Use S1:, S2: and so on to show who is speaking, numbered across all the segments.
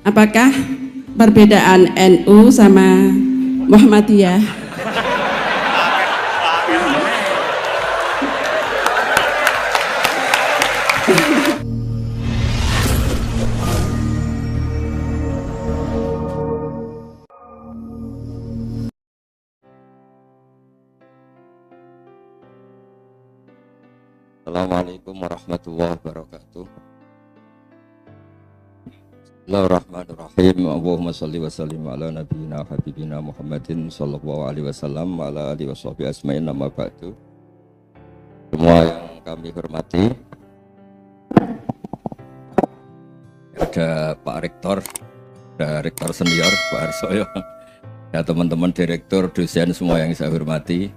S1: Apakah perbedaan NU sama Muhammadiyah?
S2: Assalamualaikum warahmatullahi wabarakatuh. Bismillahirrahmanirrahim. Allahumma sholli wa sallim ala nabiyyina habibina Muhammadin sallallahu alaihi wasallam wa ala alihi washabihi asma'in, amma ba'du. Semua yang kami hormati, ada Pak Rektor, ada Rektor Senior Pak Arsoyo, ada teman-teman direktur, dosen semua yang saya hormati.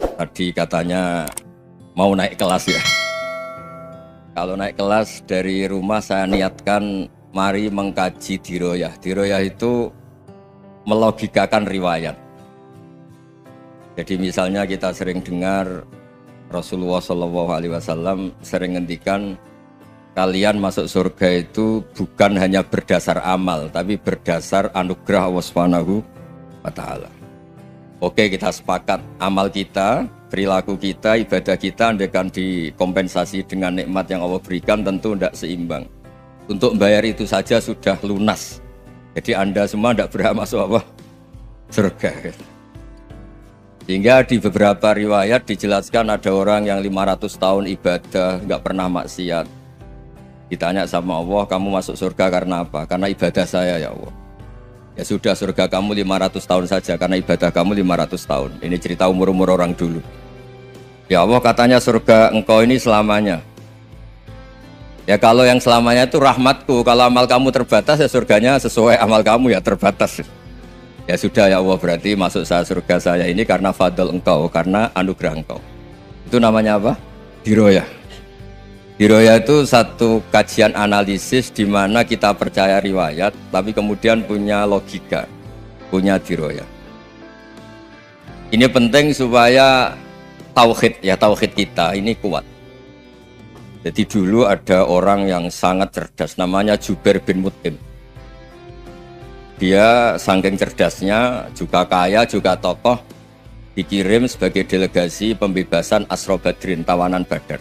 S2: Tadi katanya mau naik kelas ya. Kalau naik kelas dari rumah saya niatkan mari mengkaji diroyah. Diroyah itu melogikakan riwayat. Jadi misalnya kita sering dengar Rasulullah SAW sering ngendikan kalian masuk surga itu bukan hanya berdasar amal, tapi berdasar anugerah Allah Subhanahu wa Ta'ala. Oke, kita sepakat amal kita, perilaku kita, ibadah kita andaikan dikompensasi dengan nikmat yang Allah berikan tentu tidak seimbang. Untuk membayar itu saja sudah lunas. Jadi Anda semua tidak berhak masuk apa? Surga. Sehingga di beberapa riwayat dijelaskan ada orang yang 500 tahun ibadah, nggak pernah maksiat. Ditanya sama Allah, kamu masuk surga karena apa? Karena ibadah saya ya Allah. Ya sudah, surga kamu 500 tahun saja karena ibadah kamu 500 tahun. Ini cerita umur-umur orang dulu. Ya Allah, katanya surga engkau ini selamanya. Ya kalau yang selamanya itu rahmatku. Kalau amal kamu terbatas ya surganya sesuai amal kamu ya terbatas. Ya sudah ya Allah, berarti masuk saya surga saya ini karena fadl engkau, karena anugerah engkau. Itu namanya apa? Diroyah. Diroyah itu satu kajian analisis di mana kita percaya riwayat, tapi kemudian punya logika, punya diroyah. Ini penting supaya tauhid kita ini kuat. Jadi dulu ada orang yang sangat cerdas, namanya Jubair bin Mut'im. Dia saking cerdasnya, juga kaya, juga tokoh, dikirim sebagai delegasi pembebasan Asra Badrin, tawanan Badar.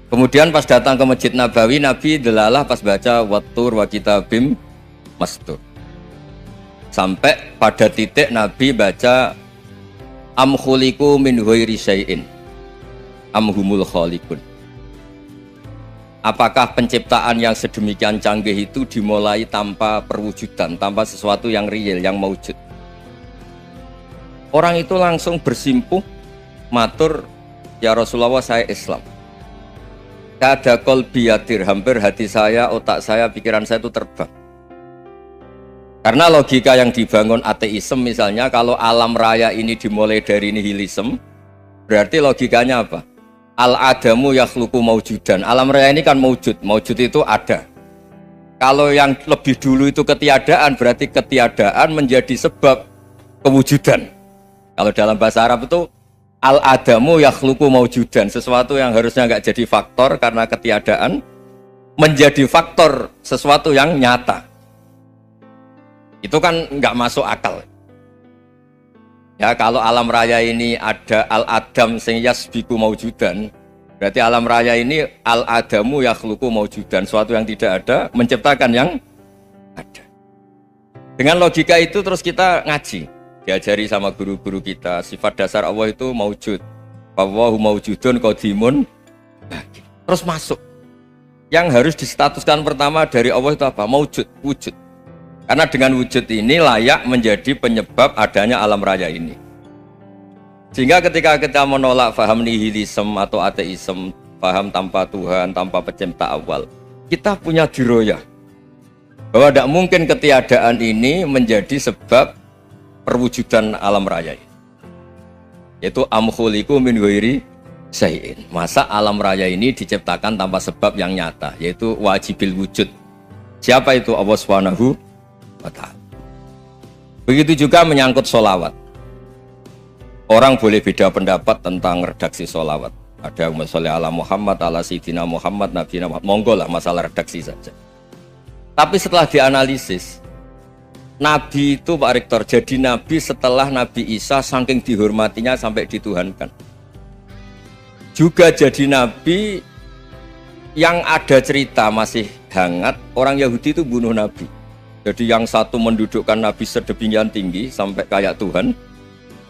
S2: Kemudian pas datang ke Masjid Nabawi, Nabi delalah pas baca Wattur wa kitabim mastur. Sampai pada titik Nabi baca am khuliqu min ghairi syai'in am humul khaliqun. Apakah penciptaan yang sedemikian canggih itu dimulai tanpa perwujudan, tanpa sesuatu yang real, yang maujud? Orang itu langsung bersimpuh matur, ya Rasulullah, saya Islam. Kada qalbi yatir, hampir hati saya, otak saya, pikiran saya itu terbang. Karena logika yang dibangun ateisme misalnya, kalau alam raya ini dimulai dari nihilisme, berarti logikanya apa? Al-adamu yakhluqu maujudan. Alam raya ini kan maujud, maujud itu ada. Kalau yang lebih dulu itu ketiadaan, berarti ketiadaan menjadi sebab kewujudan. Kalau dalam bahasa Arab itu Al-adamu yakhluqu maujudan, sesuatu yang harusnya nggak jadi faktor karena ketiadaan menjadi faktor sesuatu yang nyata. Itu kan nggak masuk akal. Ya kalau alam raya ini ada al-adam sing yasbiku maujudan, berarti alam raya ini al-adamu yakhluqu maujudan, sesuatu yang tidak ada menciptakan yang ada. Dengan logika itu terus kita ngaji. Diajari sama guru-guru kita, sifat dasar Allah itu maujud. Wallahu maujudun qadimun. Terus masuk. Yang harus distatuskan pertama dari Allah itu apa? Maujud, wujud. Karena dengan wujud ini layak menjadi penyebab adanya alam raya ini. Sehingga ketika kita menolak faham nihilisme atau ateisme, faham tanpa Tuhan, tanpa pencipta awal, kita punya diroyah. Bahwa tidak mungkin ketiadaan ini menjadi sebab perwujudan alam raya ini. Yaitu am khuliqu min ghairi syai'in. Masa alam raya ini diciptakan tanpa sebab yang nyata, yaitu wajibil wujud. Siapa itu? Allah Subhanahu wa Ta'ala. Begitu juga menyangkut sholawat. Orang boleh beda pendapat tentang redaksi sholawat. Ada yang sholli ala Muhammad, ala Sayyidina Muhammad, Nabi Muhammad. Monggo lah, masalah redaksi saja. Tapi setelah dianalisis, Nabi itu Pak Rektor jadi Nabi setelah Nabi Isa saking dihormatinya sampai dituhankan. Juga jadi Nabi yang ada cerita masih hangat, orang Yahudi itu bunuh Nabi. Jadi yang satu mendudukkan Nabi sedemikian tinggi sampai kayak Tuhan,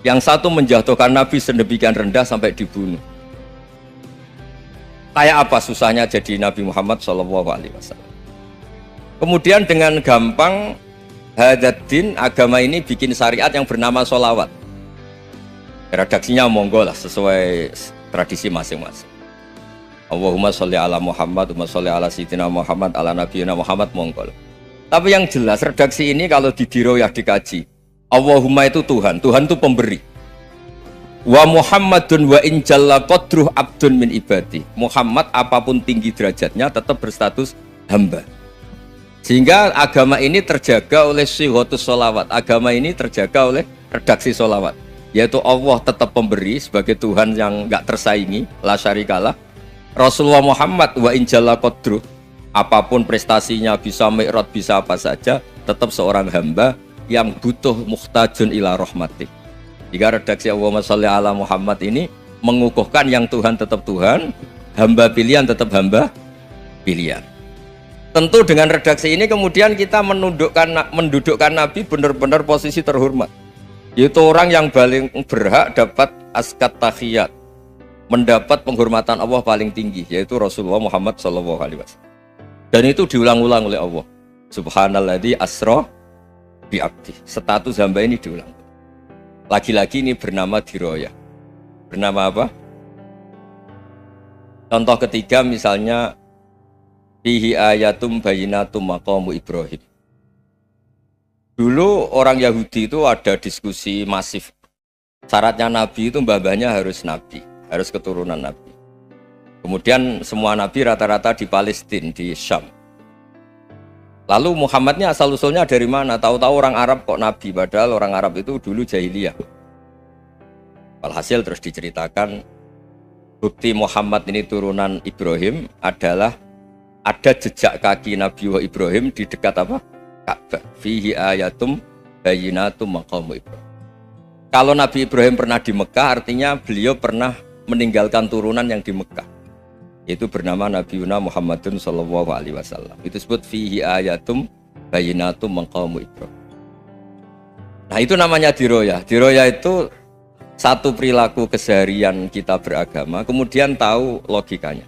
S2: yang satu menjatuhkan Nabi sedemikian rendah sampai dibunuh. Kayak apa susahnya jadi Nabi Muhammad SAW. Kemudian dengan gampang Hadaddin agama ini bikin syariat yang bernama sholawat. Redaksinya monggo lah sesuai tradisi masing-masing. Allahumma sholli ala Muhammad, Allahumma sholli ala Sayyidina Muhammad, ala Nabiyina Muhammad, monggo lah. Tapi yang jelas redaksi ini kalau didiroyah dikaji, Allahumma itu Tuhan, Tuhan itu pemberi. Wa Muhammadun wa in jalla qadruh abdun min ibadi. Muhammad apapun tinggi derajatnya tetap berstatus hamba. Sehingga agama ini terjaga oleh sighatus sholawat. Agama ini terjaga oleh redaksi sholawat, yaitu Allah tetap pemberi sebagai Tuhan yang enggak tersaingi, la syarikalah. Rasulullah Muhammad wa in jalla qadruh, apapun prestasinya, bisa mi'raj, bisa apa saja, tetap seorang hamba yang butuh muhtajun ila rahmatik. Jika redaksi Allahumma sholli ala Muhammad ini mengukuhkan yang Tuhan tetap Tuhan, hamba pilihan tetap hamba pilihan. Tentu dengan redaksi ini kemudian kita mendudukkan Nabi benar-benar posisi terhormat, yaitu orang yang paling berhak dapat askat tahiyat, mendapat penghormatan Allah paling tinggi, yaitu Rasulullah Muhammad SAW. Dan itu diulang-ulang oleh Allah. Subhanalladzi asra bi abdi. Status hamba ini diulang. Lagi-lagi ini bernama diroyah. Bernama apa? Contoh ketiga misalnya fihi ayatum bayinatum maqamu Ibrahim. Dulu orang Yahudi itu ada diskusi masif. Syaratnya Nabi itu mbah-mbahnya harus Nabi, harus keturunan Nabi. Kemudian semua Nabi rata-rata di Palestina, di Syam. Lalu Muhammadnya asal usulnya dari mana? Tahu-tahu orang Arab kok Nabi, padahal orang Arab itu dulu jahiliyah. Walhasil terus diceritakan bukti Muhammad ini turunan Ibrahim adalah ada jejak kaki Nabi Ibrahim di dekat apa? Ka'bah. Fihi ayatum bayinatum maqamu Ibrahim. Kalau Nabi Ibrahim pernah di Mekah, artinya beliau pernah meninggalkan turunan yang di Mekah. Itu bernama Nabi Muhammadun sallallahu alaihi wasallam. Itu disebut fihi ayatum bayinatum maqamu Ibrahim. Nah, itu namanya diroyah. Diroyah itu satu perilaku keseharian kita beragama, kemudian tahu logikanya.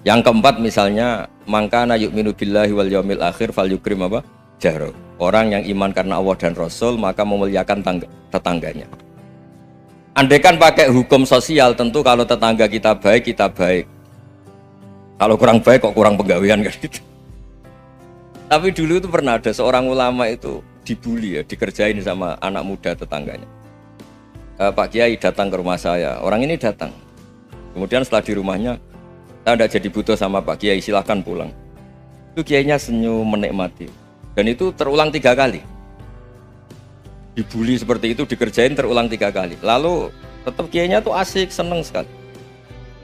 S2: Yang keempat misalnya mangkana yu'minu billahi wal yaumil akhir falyukrim apa? Jaro. Orang yang iman karena Allah dan Rasul maka memuliakan tetangganya. Andaikan pakai hukum sosial, tentu kalau tetangga kita baik, kita baik. Kalau kurang baik kok kurang penggawean kan gitu. Tapi dulu itu pernah ada seorang ulama itu dibully ya, dikerjain sama anak muda tetangganya. Pak Kiai datang ke rumah saya, orang ini datang. Kemudian setelah di rumahnya, saya tidak jadi butuh sama Pak Kiai, silahkan pulang. Itu Kiainya senyum menikmati. Dan itu terulang 3 kali. Dibully seperti itu, dikerjain terulang 3 kali. Lalu tetap Kiainya tuh asik, seneng sekali.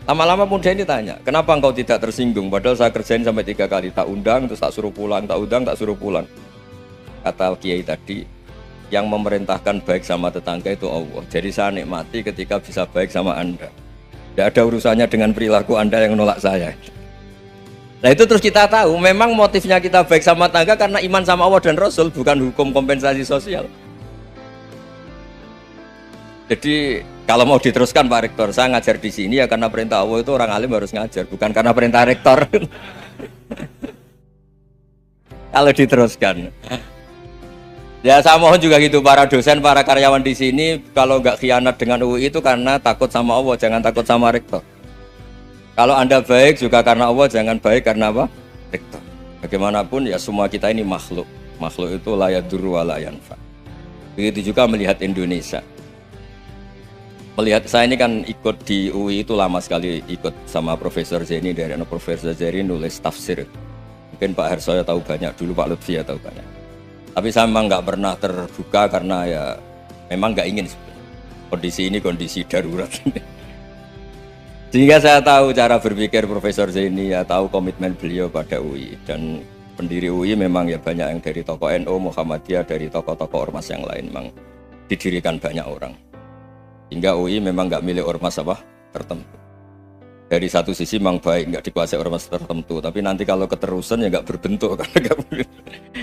S2: Lama-lama kemudian ditanya, kenapa engkau tidak tersinggung? Padahal saya kerjain sampai 3 kali, tak undang, terus tak suruh pulang, tak undang, tak suruh pulang. Kata Kiai tadi, yang memerintahkan baik sama tetangga itu Allah. Jadi saya nikmati ketika bisa baik sama Anda. Tidak ada urusannya dengan perilaku Anda yang menolak saya. Nah itu terus kita tahu, memang motifnya kita baik sama tetangga karena iman sama Allah dan Rasul, bukan hukum kompensasi sosial. Jadi kalau mau diteruskan Pak Rektor, saya ngajar di sini ya karena perintah Allah, itu orang alim harus ngajar, bukan karena perintah Rektor. Kalau diteruskan. Ya saya mohon juga gitu para dosen, para karyawan di sini kalau nggak khianat dengan UI itu karena takut sama Allah, jangan takut sama Rektor. Kalau Anda baik juga karena Allah, jangan baik karena apa? Rektor. Bagaimanapun ya semua kita ini makhluk. Makhluk itu la yadurru wa la yanfa. Begitu juga melihat Indonesia. Melihat saya ini kan ikut di UI itu lama sekali, ikut sama Profesor Zeni, dari Profesor Zeni nulis tafsir. Mungkin Pak Harsoyo tahu banyak, dulu Pak Lutfi ya tahu banyak. Tapi saya memang nggak pernah terbuka karena ya memang nggak ingin sebenarnya. Kondisi ini kondisi darurat. Sehingga saya tahu cara berpikir Profesor Zaini, ya tahu komitmen beliau pada UI, dan pendiri UI memang ya banyak yang dari tokoh NU, Muhammadiyah, dari tokoh-tokoh ormas yang lain memang didirikan banyak orang. Hingga UI memang nggak milik ormas apa tertentu. Dari satu sisi memang baik nggak dikuasai ormas tertentu, tapi nanti kalau keterusan ya nggak berbentuk karena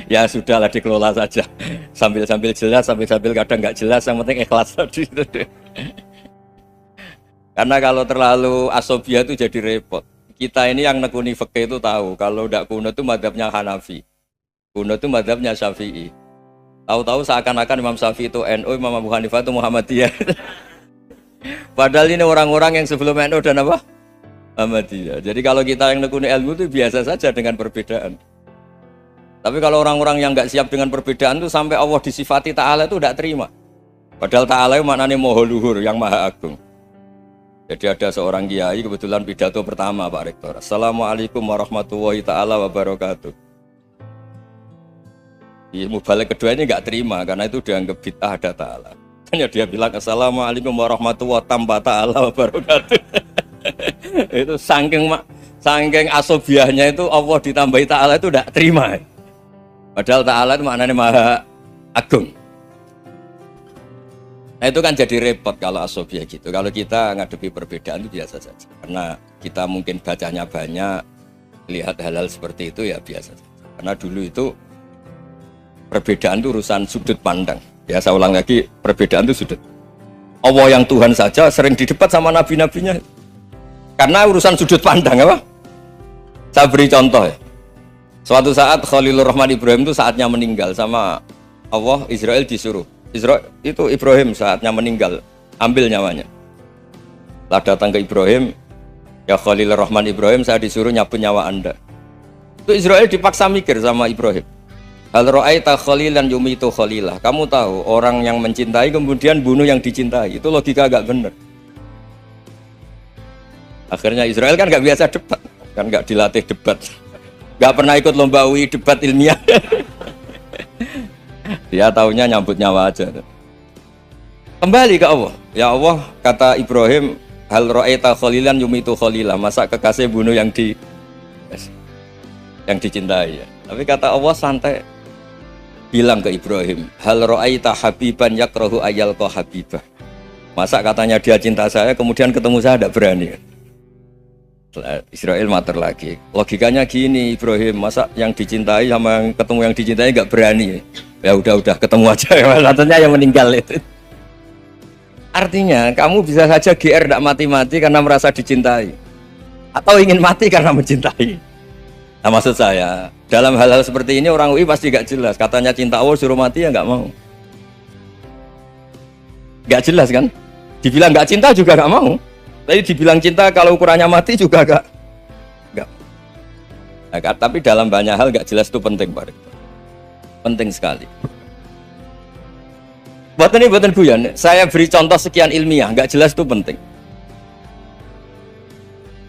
S2: ya sudahlah dikelola saja sambil jelas, sambil kadang nggak jelas, yang penting ikhlas tadi. Karena kalau terlalu asobia itu jadi repot. Kita ini yang nekuni fikih itu tahu kalau udah kuno itu madhabnya Hanafi, kuno itu madhabnya Syafi'i. Tahu-tahu seakan-akan Imam Syafi'i itu NU, Imam Abu Hanifah itu Muhammadiyah. Padahal ini orang-orang yang sebelum NU dan apa? Muhammadiyah. Jadi kalau kita yang nekuni ilmu itu biasa saja dengan perbedaan. Tapi kalau orang-orang yang nggak siap dengan perbedaan itu sampai Allah disifati Ta'ala itu tidak terima. Padahal Ta'ala itu maknanya Maha Luhur, yang Maha Agung. Jadi ada seorang kiai kebetulan pidato pertama Pak Rektor. Assalamualaikum warahmatullahi ta'ala wabarakatuh. Mubalik kedua ini nggak terima karena itu dianggap bid'ah ada ta'ala. Hanya dia bilang Assalamualaikum warahmatullahi ta'ala wabarakatuh. Itu saking asobiahnya itu Allah ditambahi ta'ala itu tidak terima. Padahal ta'ala itu maknanya Maha Agung. Nah itu kan jadi repot kalau asobia gitu. Kalau kita ngadepi perbedaan itu biasa saja. Karena kita mungkin bacanya banyak, lihat hal-hal seperti itu ya biasa saja. Karena dulu itu perbedaan itu urusan sudut pandang. Ya saya ulang lagi, perbedaan itu sudut. Allah yang Tuhan saja sering didebat sama nabi-nabinya. Karena urusan sudut pandang apa? Saya beri contoh ya. Suatu saat Khalilur Rahman Ibrahim itu saatnya meninggal sama Allah, Israel disuruh. Itu Ibrahim saatnya meninggal, ambil nyawanya. Setelah datang ke Ibrahim, ya Khalilur Rahman Ibrahim, saya disuruh nyabut nyawa Anda. Itu Israel dipaksa mikir sama Ibrahim. Hal ra'aita khalilan yumitu khalilah. Kamu tahu orang yang mencintai kemudian bunuh yang dicintai. Itu logika agak benar. Akhirnya Israel kan gak biasa debat, kan gak dilatih debat, gak pernah ikut lomba UI debat ilmiah. Dia taunya nyambut nyawa aja. Kembali ke Allah. Ya Allah, kata Ibrahim, hal ra'aita khalilan yumitu khalilah. Masa kekasih bunuh yang dicintai ya. Tapi kata Allah santai. Bilang ke Ibrahim, hal ra'aita habiban yakrahu ayyalqa habibah. Masa katanya dia cinta saya, kemudian ketemu saya tidak berani. Israel mater lagi. Logikanya gini Ibrahim, masa yang dicintai sama yang ketemu yang dicintai nggak berani? Ya udah ketemu aja. Katanya yang meninggal itu. Artinya kamu bisa saja GR tidak mati-mati karena merasa dicintai, atau ingin mati karena mencintai. Nah maksud saya dalam hal-hal seperti ini orang UI pasti nggak jelas. Katanya cinta Allah suruh mati ya nggak mau. Nggak jelas kan? Dibilang nggak cinta juga nggak mau. Tapi dibilang cinta kalau ukurannya mati juga enggak. Nah, tapi dalam banyak hal enggak jelas itu penting Pak Rektor. Penting sekali. Buatan Buyan, saya beri contoh sekian ilmiah, enggak jelas itu penting.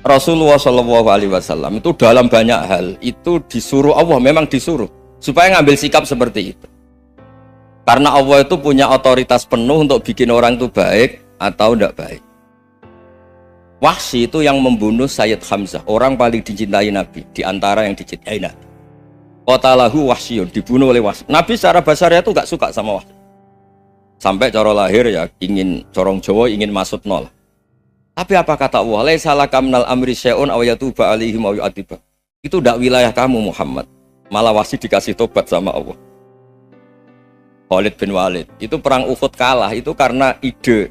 S2: Rasulullah SAW itu dalam banyak hal itu disuruh Allah, memang disuruh supaya ngambil sikap seperti itu. Karena Allah itu punya otoritas penuh untuk bikin orang itu baik atau enggak baik. Wahsy itu yang membunuh Sayyid Hamzah, orang paling dicintai Nabi, di antara yang dicintai Nabi. Qatalahu Wahsyun, dibunuh oleh Wahsy. Nabi secara basarnya itu gak suka sama Wahsy. Sampai cara lahir ya ingin, corong Jawa ingin masuk nol. Tapi apa kata Allah? Laisa laka minal amri syai'un aw yatuba alaihim aw yu'adziba. Itu tidak wilayah kamu Muhammad. Malah Wahsy dikasih tobat sama Allah. Khalid bin Walid, itu perang Uhud kalah itu karena ide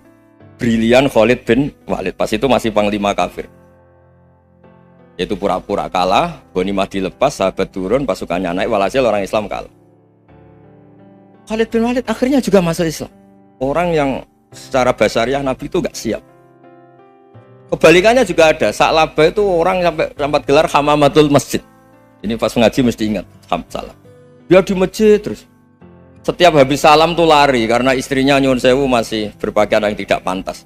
S2: brilian Khalid bin Walid, pas itu masih panglima kafir. Yaitu pura-pura kalah, ghanimah dilepas, sahabat turun, pasukannya naik, walhasil orang Islam kalah. Khalid bin Walid akhirnya juga masuk Islam. Orang yang secara basariah Nabi itu gak siap. Kebalikannya juga ada, Sa'labah itu orang sampai gelar Hamamatul Masjid. Ini pas ngaji mesti ingat, salah. Dia di masjid terus. Setiap habis salam tuh lari karena istrinya nyuwun sewu masih berpakaian yang tidak pantas.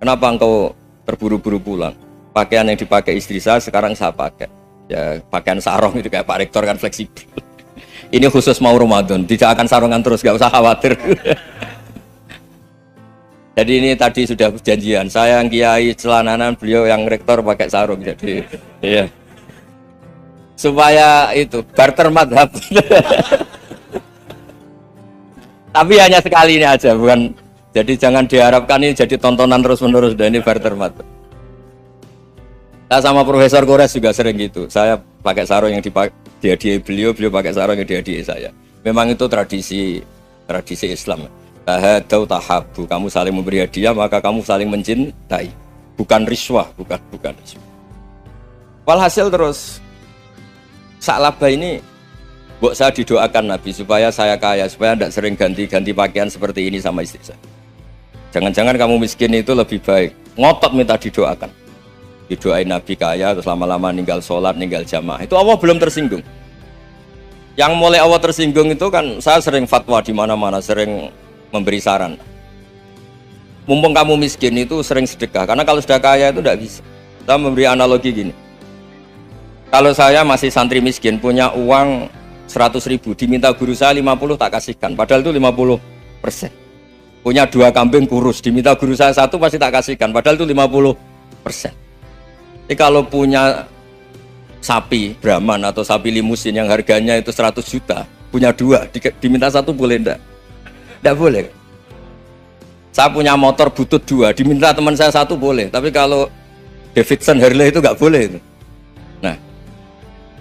S2: Kenapa engkau terburu-buru pulang? Pakaian yang dipakai istri saya sekarang saya pakai. Ya pakaian sarung itu kayak Pak Rektor kan fleksibel. Ini khusus mau Ramadan, tidak akan sarungan terus, gak usah khawatir. Jadi ini tadi sudah perjanjian. Saya yang kiai celananan, beliau yang rektor pakai sarung. Jadi, iya. Supaya itu barter madhab. Tapi hanya sekali ini aja, bukan. Jadi jangan diharapkan ini jadi tontonan terus-menerus. Dan ini barter madhab. Saya sama Profesor Kores juga sering gitu. Saya pakai sarung yang dihadiahi beliau, beliau pakai sarung yang dihadiahi saya. Memang itu tradisi Islam. Tahadau tahabu, kamu saling memberi hadiah maka kamu saling mencintai, bukan riswah, bukan riswah. Walhasil terus Sa'labah ini buat saya didoakan Nabi supaya saya kaya, supaya tidak sering ganti-ganti pakaian seperti ini sama istri saya. Jangan-jangan kamu miskin itu lebih baik, ngotot minta didoakan. Didoain Nabi kaya terus lama-lama ninggal sholat, ninggal jamaah. Itu Allah belum tersinggung. Yang mulai Allah tersinggung itu kan saya sering fatwa di mana-mana, sering memberi saran. Mumpung kamu miskin itu sering sedekah, karena kalau sudah kaya itu tidak bisa. Saya memberi analogi gini. Kalau saya masih santri miskin, punya uang 100.000, diminta guru saya 50 tak kasihkan, padahal itu 50%. Punya 2 kambing kurus, diminta guru saya 1 pasti tak kasihkan, padahal itu 50%. Jadi kalau punya sapi Brahman atau sapi limusin yang harganya itu 100 juta, punya 2, diminta 1 boleh enggak? Tidak boleh. Saya punya motor butut 2, diminta teman saya 1 boleh, tapi kalau Davidson Harley itu nggak boleh itu. Nah,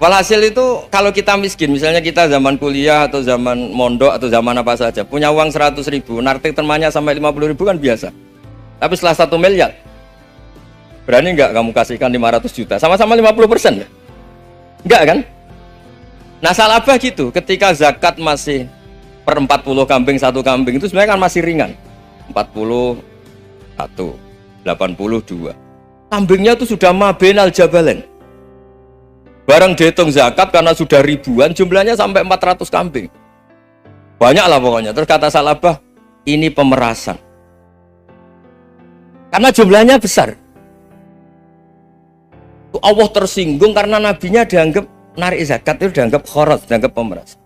S2: walhasil itu kalau kita miskin, misalnya kita zaman kuliah atau zaman mondok atau zaman apa saja, punya uang 100.000, nartik temannya sampai 50.000 kan biasa. Tapi setelah 1 miliar, berani nggak kamu kasihkan 500 juta? Sama-sama 50%? Enggak kan? Nah, Sa'labah gitu, ketika zakat masih per 40 kambing 1 kambing itu sebenarnya kan masih ringan. 41, 82. Kambingnya itu sudah mabenal jabalen. Barang dihitung zakat karena sudah ribuan, jumlahnya sampai 400 kambing. Banyak lah pokoknya. Terus kata Sa'labah, ini pemerasan. Karena jumlahnya besar. Allah tersinggung karena nabinya dianggap narik zakat itu dianggap kharat, dianggap pemerasan.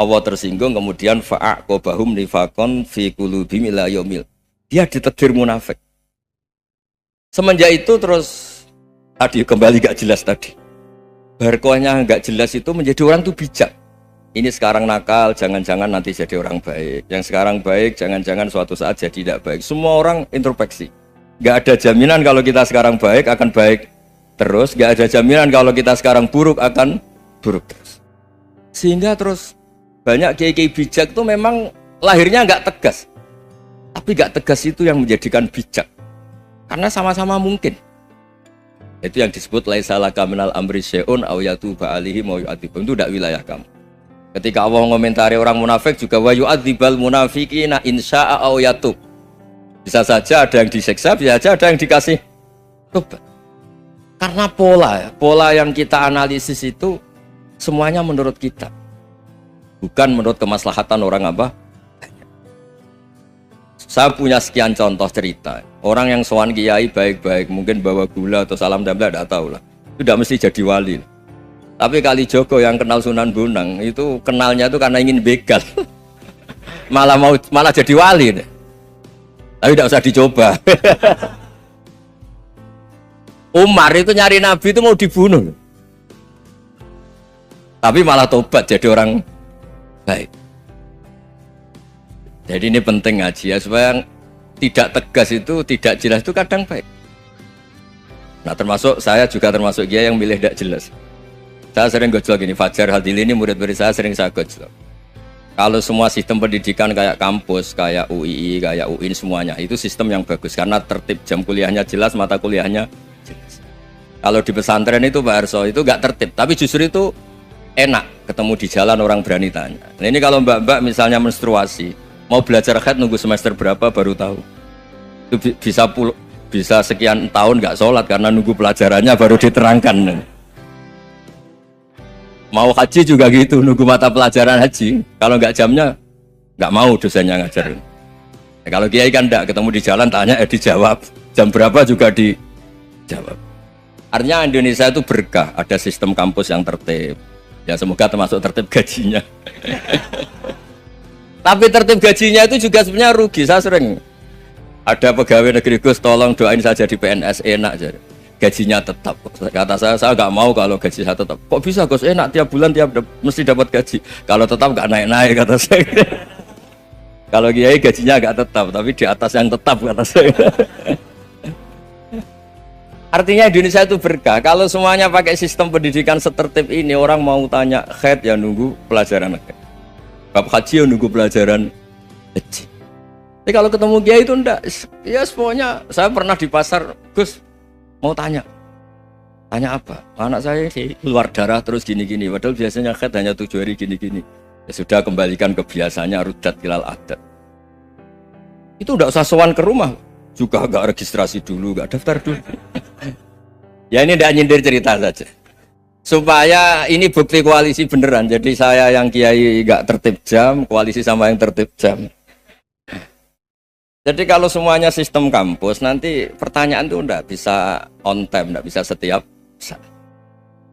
S2: Allah tersinggung, kemudian fa'aqobahum nifakon fi qulubihim ila yaumil. Dia ditegur munafik. Semenjak itu terus tadi kembali gak jelas tadi. Barkohnya gak jelas itu menjadi orang tuh bijak. Ini sekarang nakal, jangan-jangan nanti jadi orang baik. Yang sekarang baik, jangan-jangan suatu saat jadi tidak baik. Semua orang introspeksi. Gak ada jaminan kalau kita sekarang baik akan baik terus. Gak ada jaminan kalau kita sekarang buruk akan buruk terus. Sehingga terus banyak kiai-kiai bijak itu memang lahirnya nggak tegas, tapi nggak tegas itu yang menjadikan bijak, karena sama-sama mungkin. Itu yang disebut laisa laka minal amri syai'un aw yatuba alaihi wa yu'adzibum, itu tidak wilayah kamu. Ketika Allah mengomentari orang munafik juga wa yu'adzibal munafiqina insya'a aw yatub, bisa saja ada yang disiksa, bisa saja ada yang dikasih tobat. Karena pola yang kita analisis itu semuanya menurut kita, bukan menurut kemaslahatan orang apa. Saya punya sekian contoh cerita. Orang yang sowan kiai baik-baik, mungkin bawa gula atau salam tempel, tidak tahu lah. Itu tidak mesti jadi wali. Tapi Kalijogo yang kenal Sunan Bonang itu kenalnya itu karena ingin begal. malah jadi wali. Tapi tidak usah dicoba. Umar itu nyari Nabi itu mau dibunuh. Tapi malah tobat jadi orang baik. Jadi ini penting ngaji ya, supaya tidak tegas itu, tidak jelas itu kadang baik. Nah termasuk saya juga termasuk dia yang milih tidak jelas. Saya sering gojlok gini, Fajar Hadili ini murid-murid saya sering saya gojlok. Kalau semua sistem pendidikan kayak kampus, kayak UII, kayak UIN semuanya, itu sistem yang bagus karena tertib, jam kuliahnya jelas, mata kuliahnya jelas. Kalau di pesantren itu Pak Arso itu nggak tertib, tapi justru itu enak ketemu di jalan orang berani tanya. Nah, ini kalau mbak-mbak misalnya menstruasi, mau belajar haid nunggu semester berapa baru tahu. Itu bisa sekian tahun nggak sholat karena nunggu pelajarannya baru diterangkan. Mau haji juga gitu, nunggu mata pelajaran haji. Kalau nggak jamnya, nggak mau dosennya ngajar. Nah, kalau kiai kan enggak, ketemu di jalan tanya, dijawab. Jam berapa juga dijawab. Artinya Indonesia itu berkah, ada sistem kampus yang tertib. Ya semoga termasuk tertib gajinya. Tapi tertib gajinya itu juga sebenarnya rugi. Saya sering Ada pegawai negeri Gus, tolong doain saja di PNS enak jadi. Gajinya tetap. Kata saya nggak mau kalau gaji saya tetap. Kok bisa Gus enak tiap bulan mesti dapat gaji. Kalau tetap nggak naik-naik kata saya. Kalau kiai gajinya nggak tetap, tapi di atas yang tetap kata saya. Artinya Indonesia itu berkah. Kalau semuanya pakai sistem pendidikan setertib ini, orang mau tanya khaid ya nunggu pelajaran khaid. Bab haji ya nunggu pelajaran haji. Tapi kalau ketemu kiai itu enggak, ya semuanya. Saya pernah di pasar, Gus mau tanya apa? Anak saya sih keluar darah terus gini-gini. Padahal biasanya khaid hanya 7 hari gini-gini. Ya sudah kembalikan ke biasanya rudat ilal adat. Itu enggak usah sowan ke rumah, juga enggak registrasi dulu, enggak daftar dulu. Ya ini enggak nyindir cerita saja. Supaya ini bukti koalisi beneran. Jadi saya yang kiai enggak tertib jam, koalisi sama yang tertib jam. Jadi kalau semuanya sistem kampus, nanti pertanyaan itu enggak bisa on time, enggak bisa setiap saat.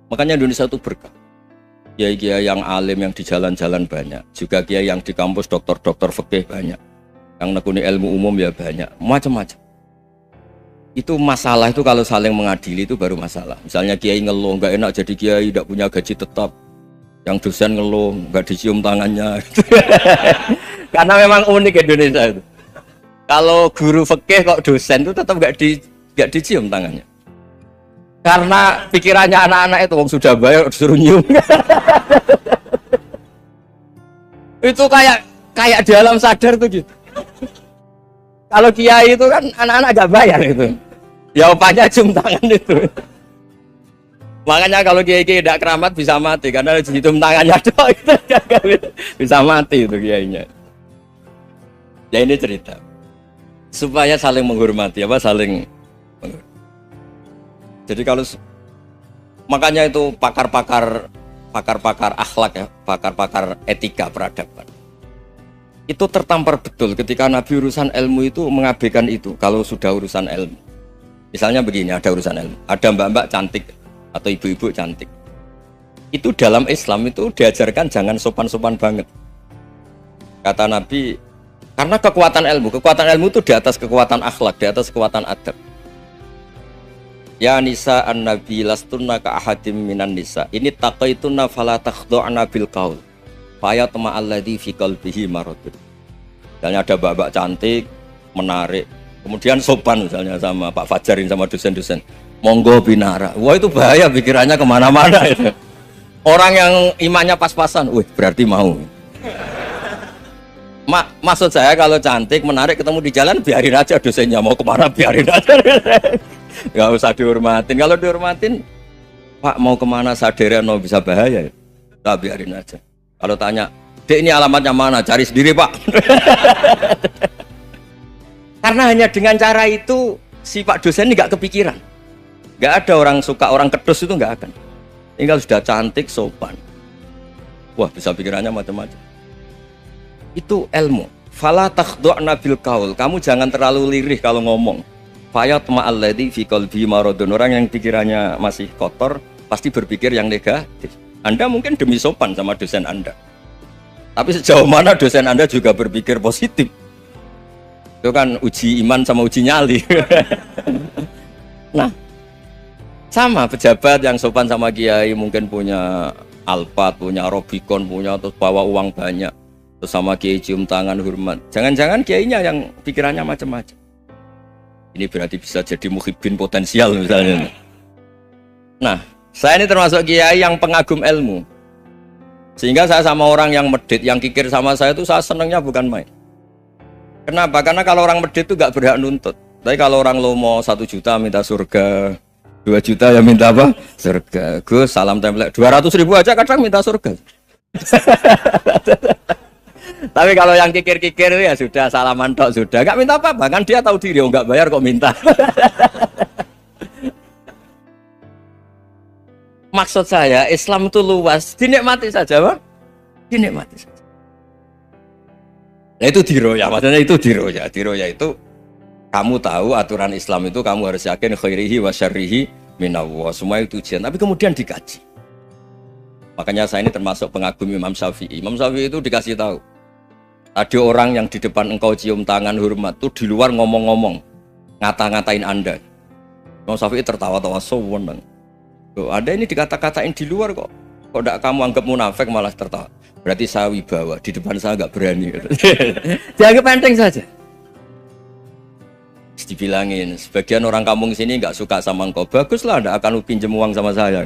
S2: Makanya Indonesia itu berkah. Kiai-kiai yang alim yang di jalan-jalan banyak. Juga kiai yang di kampus dokter-dokter fikih banyak. Yang nekuni ilmu umum ya banyak. Macam-macam. Itu masalah itu kalau saling mengadili itu baru masalah. Misalnya kiai ngeluh, enggak enak jadi kiai, enggak punya gaji tetap. Yang dosen ngeluh, enggak dicium tangannya. Karena memang unik Indonesia itu. Kalau guru fikih kok dosen itu tetap nggak dicium tangannya. Karena pikirannya anak-anak itu wong sudah bayar disuruh nyium. Itu kayak di alam sadar tuh gitu. Kalau kiai itu kan anak-anak nggak bayar itu. Ya opanya cium tangan itu. Makanya kalau kiai-kiai tidak keramat bisa mati karena cium tangannya doang itu bisa mati itu kiainya. Ya ini cerita. Supaya saling menghormati saling menghormati. Jadi kalau makanya itu pakar-pakar akhlak ya, pakar-pakar etika peradaban. Itu tertampar betul ketika Nabi urusan ilmu itu mengabaikan itu kalau sudah urusan ilmu. Misalnya begini, ada urusan ilmu, ada mbak-mbak cantik atau ibu-ibu cantik. Itu dalam Islam itu diajarkan jangan sopan-sopan banget. Kata Nabi, karena kekuatan ilmu itu di atas kekuatan akhlak, di atas kekuatan adab. Ya nisa an-nabi lastunna ka ahadim minan nisa. Ini taqaitunna fala takhdu'na bil qaul. Fa yatma alladhi fi qalbihi maradun. Misalnya ada mbak-mbak cantik, menarik, kemudian sopan misalnya sama Pak Fajarin sama dosen-dosen. Monggo binara. Wah itu bahaya pikirannya kemana-mana itu. Orang yang imannya pas-pasan, wih berarti mau. Maksud saya kalau cantik, menarik ketemu di jalan biarin aja dosennya mau kemana biarin aja. Gak usah dihormatin. Kalau dihormatin, Pak mau kemana sadereno bisa bahaya. Tak biarin aja. Kalau tanya, Dek ini alamatnya mana? Cari sendiri Pak. Karena hanya dengan cara itu si Pak dosen ini gak kepikiran. Gak ada orang suka orang kedus itu gak akan. Tinggal sudah cantik, sopan. Wah bisa pikirannya macam-macam. Itu ilmu. Fala takhdu'na bil qaul. Kamu jangan terlalu lirih kalau ngomong. Fayatma alladzi fi qalbi maradun. Orang yang pikirannya masih kotor pasti berpikir yang negatif. Anda mungkin demi sopan sama dosen Anda. Tapi sejauh mana dosen Anda juga berpikir positif. Itu kan uji iman sama uji nyali. Nah, sama pejabat yang sopan sama kiai mungkin punya Alphard, punya Robicon, punya terus bawa uang banyak. Terus sama kiai cium tangan hormat. Jangan-jangan kiainya yang pikirannya macam-macam. Ini berarti bisa jadi muhibbin potensial misalnya. Nah, saya ini termasuk kiai yang pengagum ilmu. Sehingga saya sama orang yang medit, yang kikir sama saya itu saya senangnya bukan main. Kenapa? Karena kalau orang medit itu gak berhak nuntut. Tapi kalau orang lomo 1 juta minta surga, 2 juta ya minta apa? Surga. Gus salam template 200.000 aja kadang minta surga. Tapi kalau yang kikir-kikir ya sudah salaman tok sudah, nggak minta apa-apa kan dia tahu diri, nggak bayar kok minta. Maksud saya Islam itu luas, dinikmati saja Bang, dinikmati saja. Nah itu diroya, maksudnya itu diroya. Diroya itu kamu tahu aturan Islam itu kamu harus yakin khairihi wa syarrihi minallah, semua itu ujian, tapi kemudian dikaji. Makanya saya ini termasuk pengagum Imam Syafi'i. Imam Syafi'i itu dikasih tahu. Ada orang yang di depan engkau cium tangan hormat tuh di luar ngomong-ngomong, ngata-ngatain Anda. Imam Syafi'i tertawa-tawa sewenang. Loh, Anda ini dikata-katain di luar kok tidak kamu anggap munafik malah tertawa. Berarti saya wibawa, di depan saya nggak berani. Dianggap enteng saja. Dibilangin, sebagian orang kampung sini nggak suka sama engkau. Baguslah, Anda akan pinjam uang sama saya.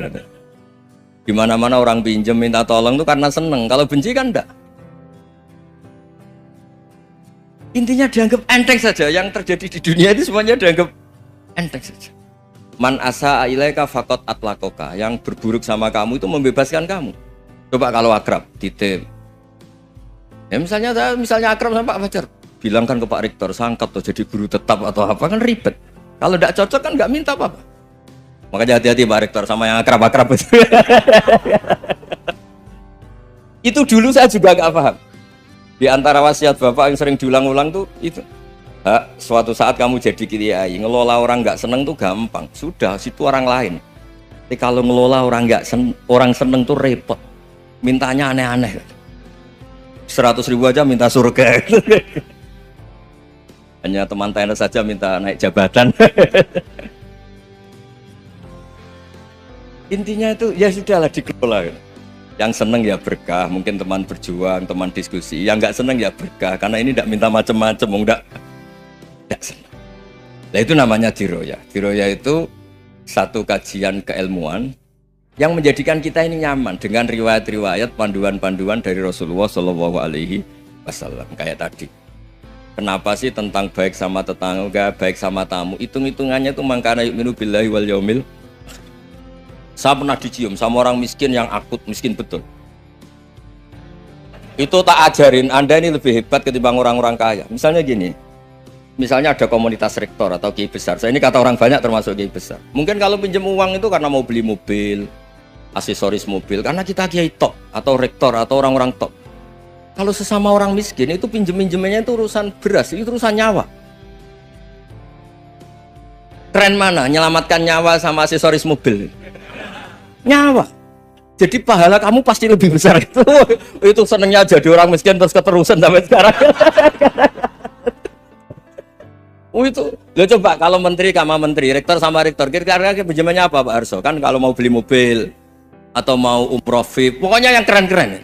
S2: Di mana-mana orang pinjam minta tolong tuh karena seneng. Kalau benci kan enggak. Intinya dianggap enteng saja. Yang terjadi di dunia itu semuanya dianggap enteng saja. Man asa ilaika faqat atlakoka. Yang berburuk sama kamu itu membebaskan kamu. Coba kalau akrab, titip. Ya misalnya akrab sama Pak Fajar, bilangkan ke Pak Rektor, sangkat tuh jadi guru tetap atau apa, kan ribet. Kalau tidak cocok kan nggak minta apa-apa. Makanya hati-hati Pak Rektor sama yang akrab-akrab itu. Itu dulu saya juga nggak paham. Di antara wasiat Bapak yang sering diulang-ulang tuh itu. Suatu saat kamu jadi kiai, ngelola orang nggak seneng tuh gampang. Sudah, situ orang lain. Tapi kalau ngelola orang orang seneng tuh repot. Mintanya aneh-aneh. 100.000 aja minta surga. Hanya teman tenis saja minta naik jabatan. Intinya itu ya sudahlah dikelola. Yang seneng ya berkah, mungkin teman berjuang, teman diskusi. Yang nggak seneng ya berkah, karena ini tidak minta macam-macam, tidak seneng. Nah itu namanya diroya. Diroya itu satu kajian keilmuan yang menjadikan kita ini nyaman dengan riwayat-riwayat, panduan-panduan dari Rasulullah Shallallahu Alaihi Wasallam. Kayak tadi, kenapa sih tentang baik sama tetangga, baik sama tamu, hitung-hitungannya itu mangkana yu'minu billahi wal yaumil. Saya pernah dicium sama orang miskin yang akut miskin betul. Itu tak ajarin Anda ini lebih hebat ketimbang orang-orang kaya. Misalnya gini, misalnya ada komunitas rektor atau kiai besar. Saya ini kata orang banyak termasuk kiai besar. Mungkin kalau pinjam uang itu karena mau beli mobil, aksesoris mobil, karena kita kiai top atau rektor atau orang-orang top. Kalau sesama orang miskin itu pinjem-pinjemannya itu urusan beras, itu urusan nyawa. Tren mana? Menyelamatkan nyawa sama aksesoris mobil. Nyawa. Jadi pahala kamu pasti lebih besar itu. Itu senengnya jadi orang miskin terus keterusan sampai sekarang. Itu. Lo coba kalau menteri sama menteri, rektor sama rektor, kira-kira pinjamannya apa Pak Arso? Kan kalau mau beli mobil atau mau umroh VIP, pokoknya yang keren-keren.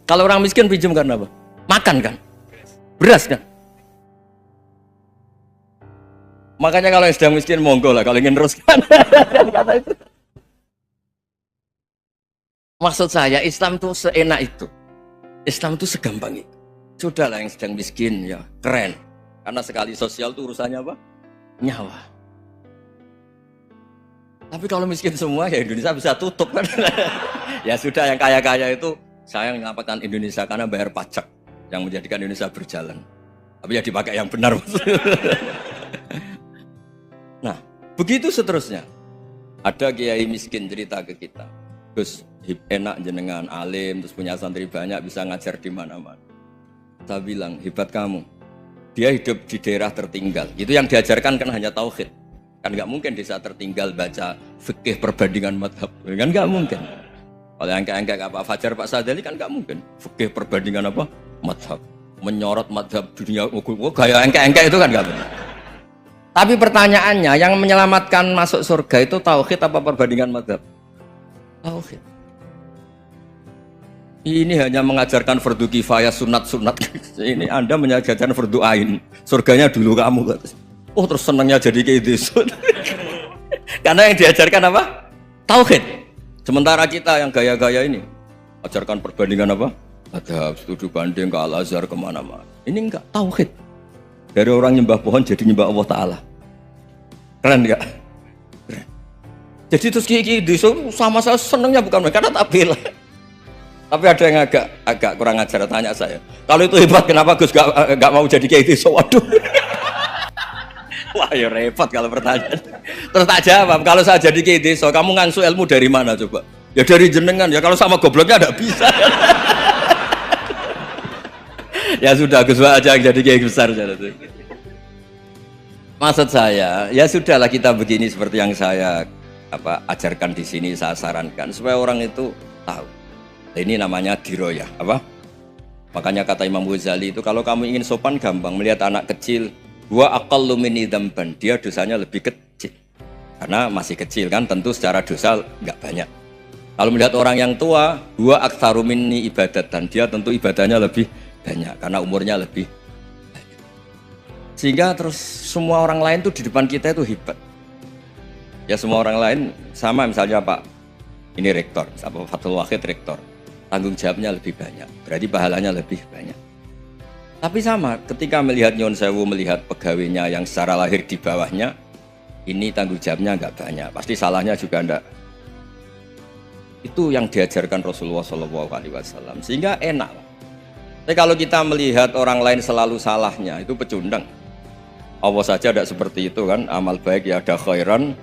S2: Kalau orang miskin pinjam karena apa? Makan kan? Beras kan? Makanya kalau yang sedang miskin monggo lah kalau ingin teruskan. Kata itu. Maksud saya Islam tuh seenak itu. Islam tuh segampang itu. Sudahlah yang sedang miskin ya keren. Karena sekali sosial tuh urusannya apa? Nyawa. Tapi kalau miskin semua ya Indonesia bisa tutup kan. Ya sudah yang kaya-kaya itu saya menyelamatkan Indonesia karena bayar pajak yang menjadikan Indonesia berjalan. Tapi ya dipakai yang benar. Nah, begitu seterusnya. Ada kiai miskin cerita ke kita. Terus enak jenengan alim, terus punya santri banyak, bisa ngajar di mana-mana. Saya bilang, hebat kamu. Dia hidup di daerah tertinggal. Itu yang diajarkan kan hanya tauhid. Kan nggak mungkin desa tertinggal baca fikih perbandingan madhab. Kan nggak mungkin. Kalau yang kayak Pak Fajar, Pak Sadali kan nggak mungkin. Fikih perbandingan apa? Madhab. Menyorot madhab dunia. Kayak engkek itu kan nggak mungkin. Tapi pertanyaannya, yang menyelamatkan masuk surga itu tauhid apa perbandingan madhab? Tauhid. Ini hanya mengajarkan fardu kifayah, sunat-sunat. Ini Anda mengajarkan fardu ain. Surganya dulu kamu. Oh terus senangnya jadi kayak gitu. Karena yang diajarkan apa? Tauhid. Sementara kita yang gaya-gaya ini ajarkan perbandingan apa? Ada studi banding ke Al-Azhar kemana-mana. Ini enggak tauhid. Dari orang nyembah pohon jadi nyembah Allah Ta'ala. Keren enggak? Keren. Jadi terus kiai desa sama saya senangnya bukan karena tak bela. Tapi ada yang agak kurang ajar tanya saya. Kalau itu hebat kenapa Gus gak mau jadi kiai desa? Waduh. Wah ya repot kalau pertanyaan. Terus tak jawab, kalau saya jadi kiai desa, kamu ngangsu ilmu dari mana coba? Ya dari jenengan. Ya kalau sama gobloknya enggak bisa. Ya sudah Gus aja jadi kiai besar. Maksud saya, ya sudahlah kita begini seperti yang saya ajarkan di sini, saya sarankan supaya orang itu tahu. Ini namanya diroyah, apa? Makanya kata Imam Ghazali itu kalau kamu ingin sopan gampang, melihat anak kecil, huwa aqallu minni dzamban, dia dosanya lebih kecil. Karena masih kecil kan, tentu secara dosa nggak banyak. Kalau melihat orang yang tua, huwa aktsaru minni ibadatan, dia tentu ibadahnya lebih banyak karena umurnya lebih banyak. Sehingga terus semua orang lain tuh di depan kita itu hebat. Ya semua orang lain sama, misalnya Pak ini rektor, Pak Fathul Wahid rektor, tanggung jawabnya lebih banyak, berarti pahalanya lebih banyak. Tapi sama, ketika melihat Nyon Sewu, melihat pegawainya yang secara lahir di bawahnya, ini tanggung jawabnya nggak banyak, pasti salahnya juga enggak. Itu yang diajarkan Rasulullah SAW, sehingga enak. Tapi kalau kita melihat orang lain selalu salahnya, itu pecundang. Allah saja tidak seperti itu kan, amal baik ya ada khairan,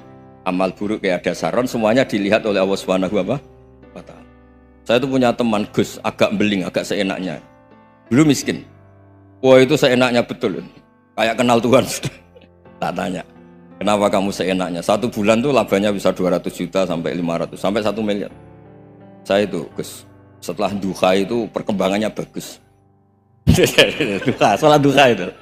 S2: amal buruk ya ada saron, semuanya dilihat oleh Allah Subhanahu wa Ta'ala. Saya tuh punya teman Gus, agak beling, agak seenaknya. Dulu miskin. Wah itu seenaknya betul. Kayak kenal Tuhan sudah. Tak tanya, kenapa kamu seenaknya? 1 bulan tuh labanya bisa 200 juta sampai 500, sampai 1 miliar. Saya itu Gus, setelah duha itu perkembangannya bagus. Duha, sholat duha itu.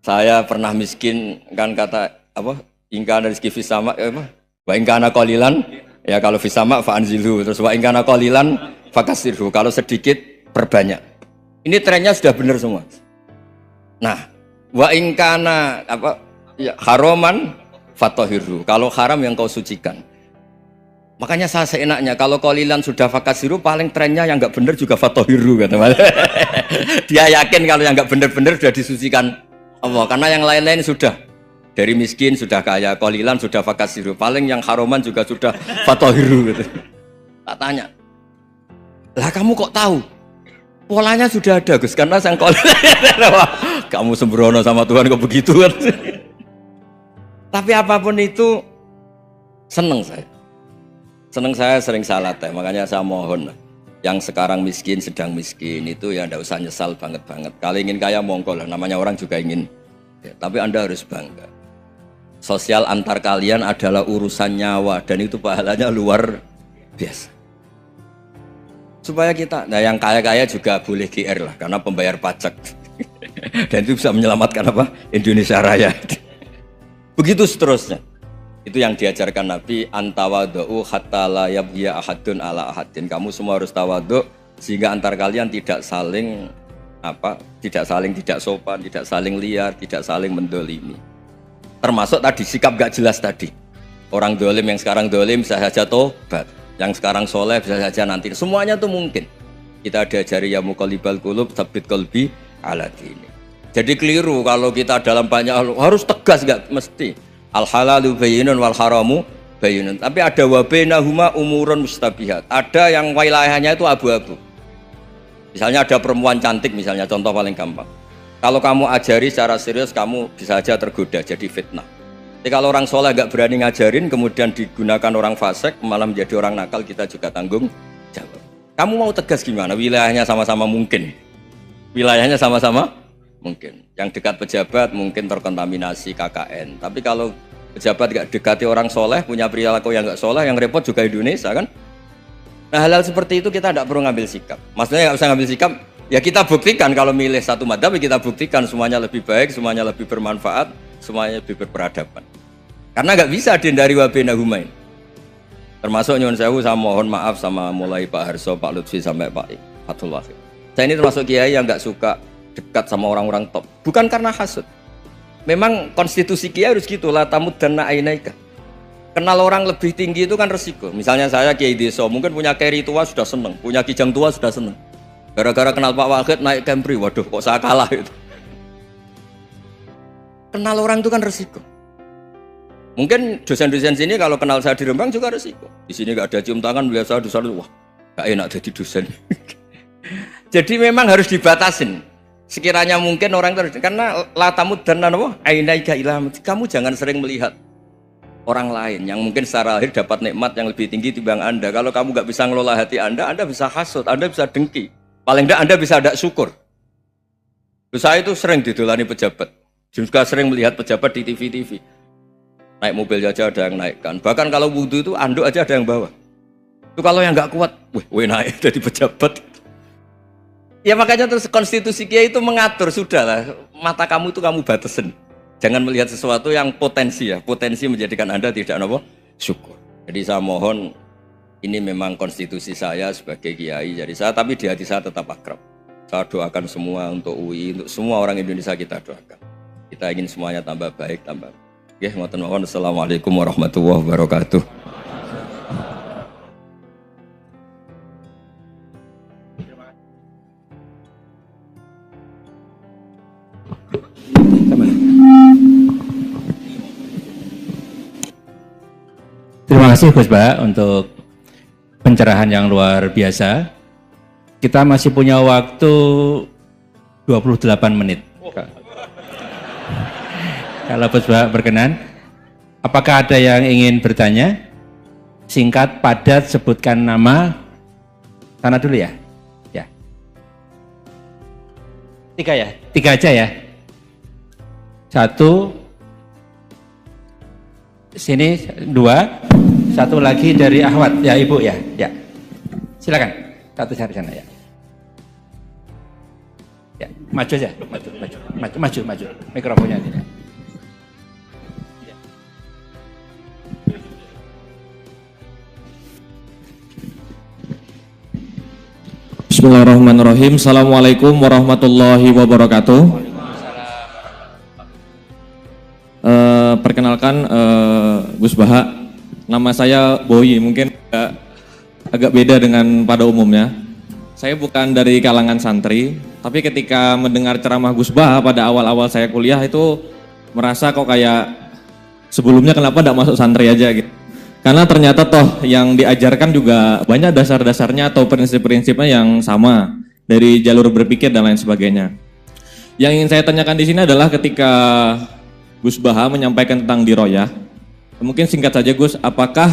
S2: Saya pernah miskin, kan kata apa? Ingkana rizki fisama, apa? Wa ingkana qalilan, ya kalau fisama fa'anzilhu, terus wa ingkana qalilan fakasirhu, kalau sedikit perbanyak. Ini trennya sudah benar semua. Nah, wa ingkana apa? Ya, haroman fatohiru, kalau haram yang kau sucikan. Makanya saya seenaknya, kalau qalilan sudah fakasiru, paling trennya yang nggak benar juga fatohiru kata. Dia yakin kalau yang nggak benar-benar sudah disucikan Allah, karena yang lain-lain sudah dari miskin sudah kaya, qalilan sudah fakasiru, paling yang haroman juga sudah fatohiru gitu. Tak tanya, lah kamu kok tahu? Polanya sudah ada Gus, karena sang qalilan. Kamu sembrono sama Tuhan kok begitu kan? Tapi apapun itu seneng saya. Seneng saya sering salah teh, makanya saya mohon yang sekarang miskin, sedang miskin itu ya ndak usah nyesal banget-banget. Kalau ingin kaya monggo lah, namanya orang juga ingin. Ya, tapi Anda harus bangga. Sosial antar kalian adalah urusan nyawa dan itu pahalanya luar biasa. Supaya kita, nah yang kaya-kaya juga boleh GR lah, karena pembayar pajak. Dan itu bisa menyelamatkan apa? Indonesia Raya. Begitu seterusnya. Itu yang diajarkan Nabi, antawadhu hatta la yabghiya ahadun ala ahadin. Kamu semua harus tawadhu sehingga antar kalian tidak saling tidak sopan, tidak saling liar, tidak saling mendolimi. Termasuk tadi sikap gak jelas tadi. Orang dolim yang sekarang dolim bisa saja tobat, yang sekarang soleh bisa saja nanti. Semuanya tuh mungkin. Kita diajari ya muqallibal qulub tsabbit qalbi ala dini. Jadi keliru kalau kita dalam banyak harus tegas, gak mesti. Al halalu bayyinun wal haramu bayyinun. Tapi ada wa bainahuma umurun mustabihat. Ada yang wilayahnya itu abu-abu. Misalnya ada perempuan cantik, misalnya contoh paling gampang. Kalau kamu ajari secara serius, kamu bisa saja tergoda jadi fitnah. Tapi kalau orang soleh gak berani ngajarin, kemudian digunakan orang fasik, malah menjadi orang nakal, kita juga tanggung jawab. Kamu mau tegas gimana? Wilayahnya sama-sama mungkin. Wilayahnya sama-sama mungkin. Yang dekat pejabat mungkin terkontaminasi KKN. Tapi kalau pejabat gak dekati orang soleh, punya perilaku yang gak soleh, yang repot juga Indonesia kan. Nah hal-hal seperti itu kita tidak perlu ngambil sikap. Maksudnya gak usah ngambil sikap, ya kita buktikan kalau milih satu madhab, kita buktikan semuanya lebih baik, semuanya lebih bermanfaat, semuanya lebih berperadaban. Karena gak bisa dihindari wa bainahuma. Termasuk nyuwun sewu, saya mohon maaf sama mulai Pak Harso, Pak Lutfi sampai Pak Fathul Wahid. Saya ini termasuk kiai yang gak suka dekat sama orang-orang top, bukan karena hasud. Memang konstitusi kiai harus gitu, la tamuddanna ainaika. Kenal orang lebih tinggi itu kan resiko. Misalnya saya kiai desa, mungkin punya keri tua sudah seneng, punya kijang tua sudah seneng. Gara-gara kenal Pak Wahid naik Kempri, waduh kok saya kalah itu. Kenal orang itu kan resiko. Mungkin dosen-dosen sini kalau kenal saya di Rembang juga resiko. Di sini gak ada cium tangan, melihat saya dosen, wah gak enak jadi dosen. Jadi memang harus dibatasin. Sekiranya mungkin orang terus, karena latamud dan nanawa ainaika ilham, kamu jangan sering melihat orang lain yang mungkin secara lahir dapat nikmat yang lebih tinggi timbang Anda. Kalau kamu nggak bisa ngelola hati Anda bisa hasut, Anda bisa dengki. Paling tidak Anda bisa ada syukur. Saya itu sering didolani pejabat, juga sering melihat pejabat di TV. Naik mobil aja ada yang naikkan. Bahkan kalau wudhu itu anduk aja ada yang bawa. Itu kalau yang nggak kuat, weh naik jadi pejabat. Ya makanya terus konstitusi Kiai itu mengatur, sudahlah, mata kamu itu kamu batasin. Jangan melihat sesuatu yang potensi ya, potensi menjadikan Anda tidak apa? Syukur. Jadi saya mohon, ini memang konstitusi saya sebagai Kiai, jadi saya, tapi di hati saya tetap akrab. Saya doakan semua untuk UI, untuk semua orang Indonesia kita doakan. Kita ingin semuanya tambah baik, tambah. Oke, mohon. Assalamualaikum warahmatullahi wabarakatuh.
S3: Terima kasih Gus Ba untuk pencerahan yang luar biasa. Kita masih punya waktu 28 menit. Kalau Gus Ba berkenan, apakah ada yang ingin bertanya? Singkat, padat, sebutkan nama. Sana dulu ya. Ya. 3 ya? 3 aja ya. 1. Sini 2. 1 lagi dari Ahwat, ya Ibu ya, ya. Silakan, 1 cari sana ya. Ya, maju aja, maju. Mikrofonnya ini.
S4: Bismillahirrahmanirrahim. Assalamualaikum warahmatullahi wabarakatuh. Perkenalkan Gus Baha. Nama saya Boyi, mungkin agak beda dengan pada umumnya. Saya bukan dari kalangan santri, tapi ketika mendengar ceramah Gus Baha pada awal-awal saya kuliah itu merasa kok kayak sebelumnya kenapa tidak masuk santri aja gitu. Karena ternyata toh yang diajarkan juga banyak dasar-dasarnya atau prinsip-prinsipnya yang sama dari jalur berpikir dan lain sebagainya. Yang ingin saya tanyakan di sini adalah ketika Gus Baha menyampaikan tentang diroyah. Mungkin singkat saja Gus, apakah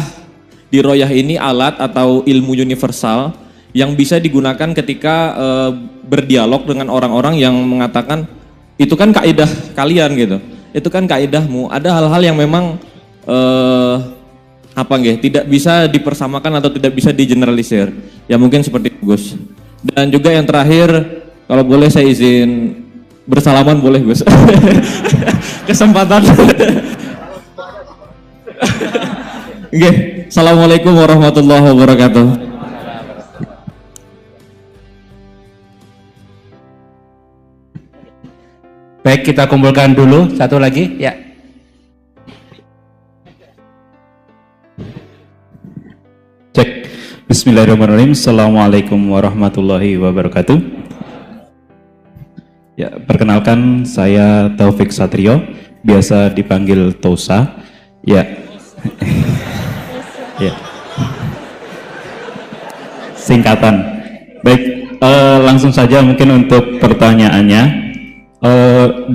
S4: diroyah ini alat atau ilmu universal yang bisa digunakan ketika berdialog dengan orang-orang yang mengatakan itu kan kaidah kalian gitu, itu kan kaidahmu. Ada hal-hal yang memang tidak bisa dipersamakan atau tidak bisa digeneralisir. Ya mungkin seperti itu Gus. Dan juga yang terakhir, kalau boleh saya izin bersalaman boleh Gus. Kesempatan. Oke, Assalamualaikum warahmatullahi wabarakatuh.
S3: Baik, kita kumpulkan dulu 1 lagi, ya.
S5: Cek. Bismillahirrahmanirrahim. Assalamualaikum warahmatullahi wabarakatuh. Ya, perkenalkan saya Taufik Satrio, biasa dipanggil Tosa. Ya. Ya. Singkatan. Baik, langsung saja mungkin untuk pertanyaannya.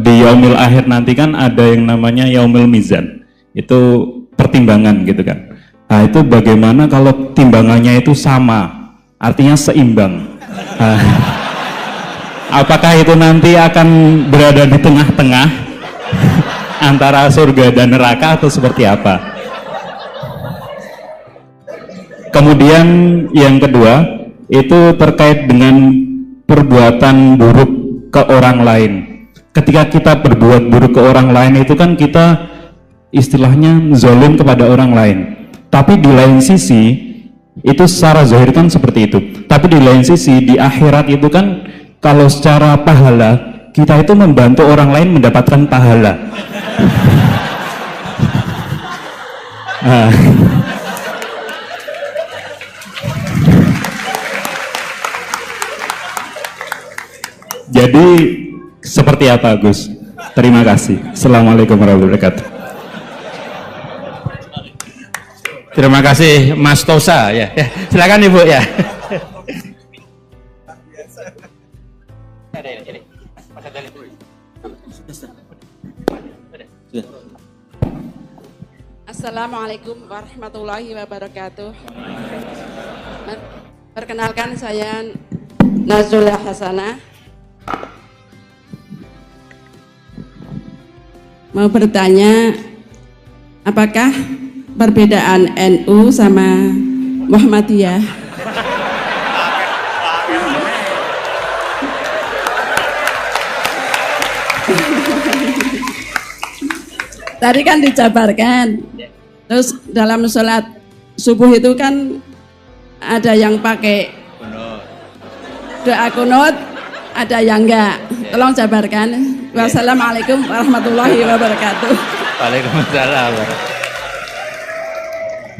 S5: Di Yaumil Akhir nanti kan ada yang namanya Yaumil Mizan. Itu pertimbangan gitu kan. Nah, itu bagaimana kalau timbangannya itu sama, artinya seimbang. Apakah itu nanti akan berada di tengah-tengah antara surga dan neraka atau seperti apa? Kemudian yang kedua itu terkait dengan perbuatan buruk ke orang lain. Ketika kita berbuat buruk ke orang lain itu kan kita istilahnya zalim kepada orang lain. Tapi di lain sisi itu secara zahir kan seperti itu. Tapi di lain sisi di akhirat itu kan kalau secara pahala kita itu membantu orang lain mendapatkan pahala. Jadi seperti apa Gus? Terima kasih. Assalamualaikum warahmatullahi wabarakatuh.
S3: Terima kasih Mas Tosa ya. Silakan Ibu ya.
S1: Assalamualaikum warahmatullahi wabarakatuh. Perkenalkan saya Nazrullah Hasanah. Mau bertanya, apakah perbedaan NU sama Muhammadiyah Tadi kan dijabarkan. Terus dalam sholat subuh itu kan ada yang pakai doa kunut, ada yang enggak. Tolong jabarkan. Wassalamualaikum warahmatullahi wabarakatuh.
S3: Waalaikumsalam.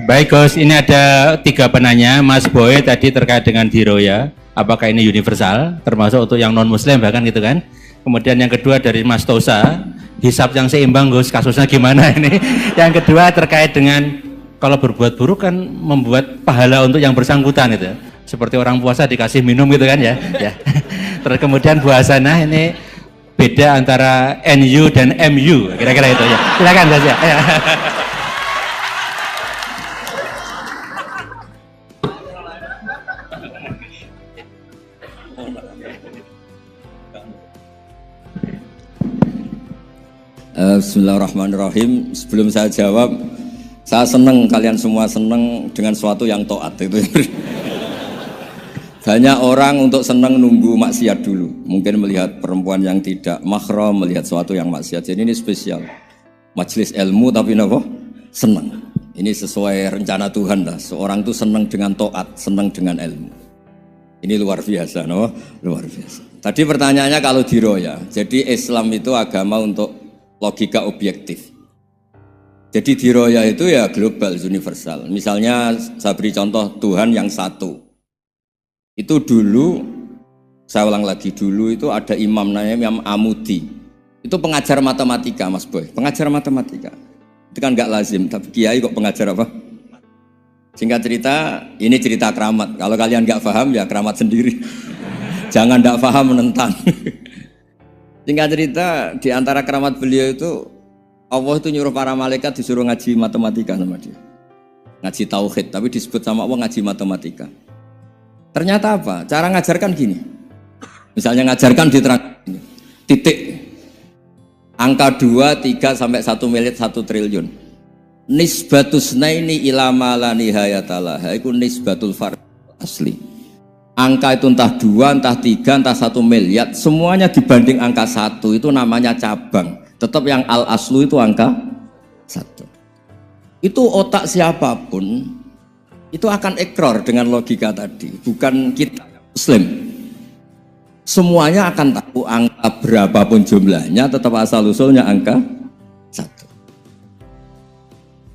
S3: Baik Gus, ini ada 3 penanya. Mas Boy tadi terkait dengan diroya, apakah ini universal, termasuk untuk yang non muslim bahkan gitu kan. Kemudian yang kedua dari Mas Tosa, hisab yang seimbang Gus, kasusnya gimana ini. Yang kedua terkait dengan kalau berbuat buruk kan membuat pahala untuk yang bersangkutan itu. Seperti orang puasa dikasih minum gitu kan ya. Ya. Terus kemudian Bu Hasanah ini beda antara NU dan MU, kira-kira itu ya. Silakan Gus ya. Ya.
S2: Bismillahirrahmanirrahim. Sebelum saya jawab, saya senang kalian semua senang dengan sesuatu yang taat itu. Banyak orang untuk senang nunggu maksiat dulu. Mungkin melihat perempuan yang tidak mahram, melihat sesuatu yang maksiat. Jadi ini spesial. Majelis ilmu tapi apa? Senang. Ini sesuai rencana Tuhan lah. Seorang itu senang dengan taat, senang dengan ilmu. Ini luar biasa, no? Luar biasa. Tadi pertanyaannya kalau diroya. Jadi Islam itu agama untuk logika objektif. Jadi diroya itu ya global, universal. Misalnya saya beri contoh Tuhan yang satu. Itu dulu, saya ulang lagi, dulu itu ada imam namanya Imam Amudi. Itu pengajar matematika Mas Boy, pengajar matematika. Itu kan nggak lazim, tapi kiai kok pengajar apa? Singkat cerita, ini cerita keramat. Kalau kalian nggak paham ya keramat sendiri. Jangan nggak paham menentang. Singkat cerita, di antara keramat beliau itu Allah itu nyuruh para malaikat disuruh ngaji matematika sama dia. Ngaji tauhid, tapi disebut sama Allah ngaji matematika. Ternyata apa? Cara ngajarkan gini. Misalnya ngajarkan diterang gini. Titik. Angka 2, 3 sampai 1 miliar 1 triliun. Nisbatusnaini ila ma la nihayatalah. Itu nisbatul fard asli. Angka itu entah 2, entah 3, entah 1 miliar, semuanya dibanding angka 1 itu namanya cabang. Tetap yang al-aslu itu angka 1. Itu otak siapapun itu akan ikrar dengan logika tadi. Bukan kita Muslim. Semuanya akan tahu angka berapapun jumlahnya, tetap asal usulnya angka 1.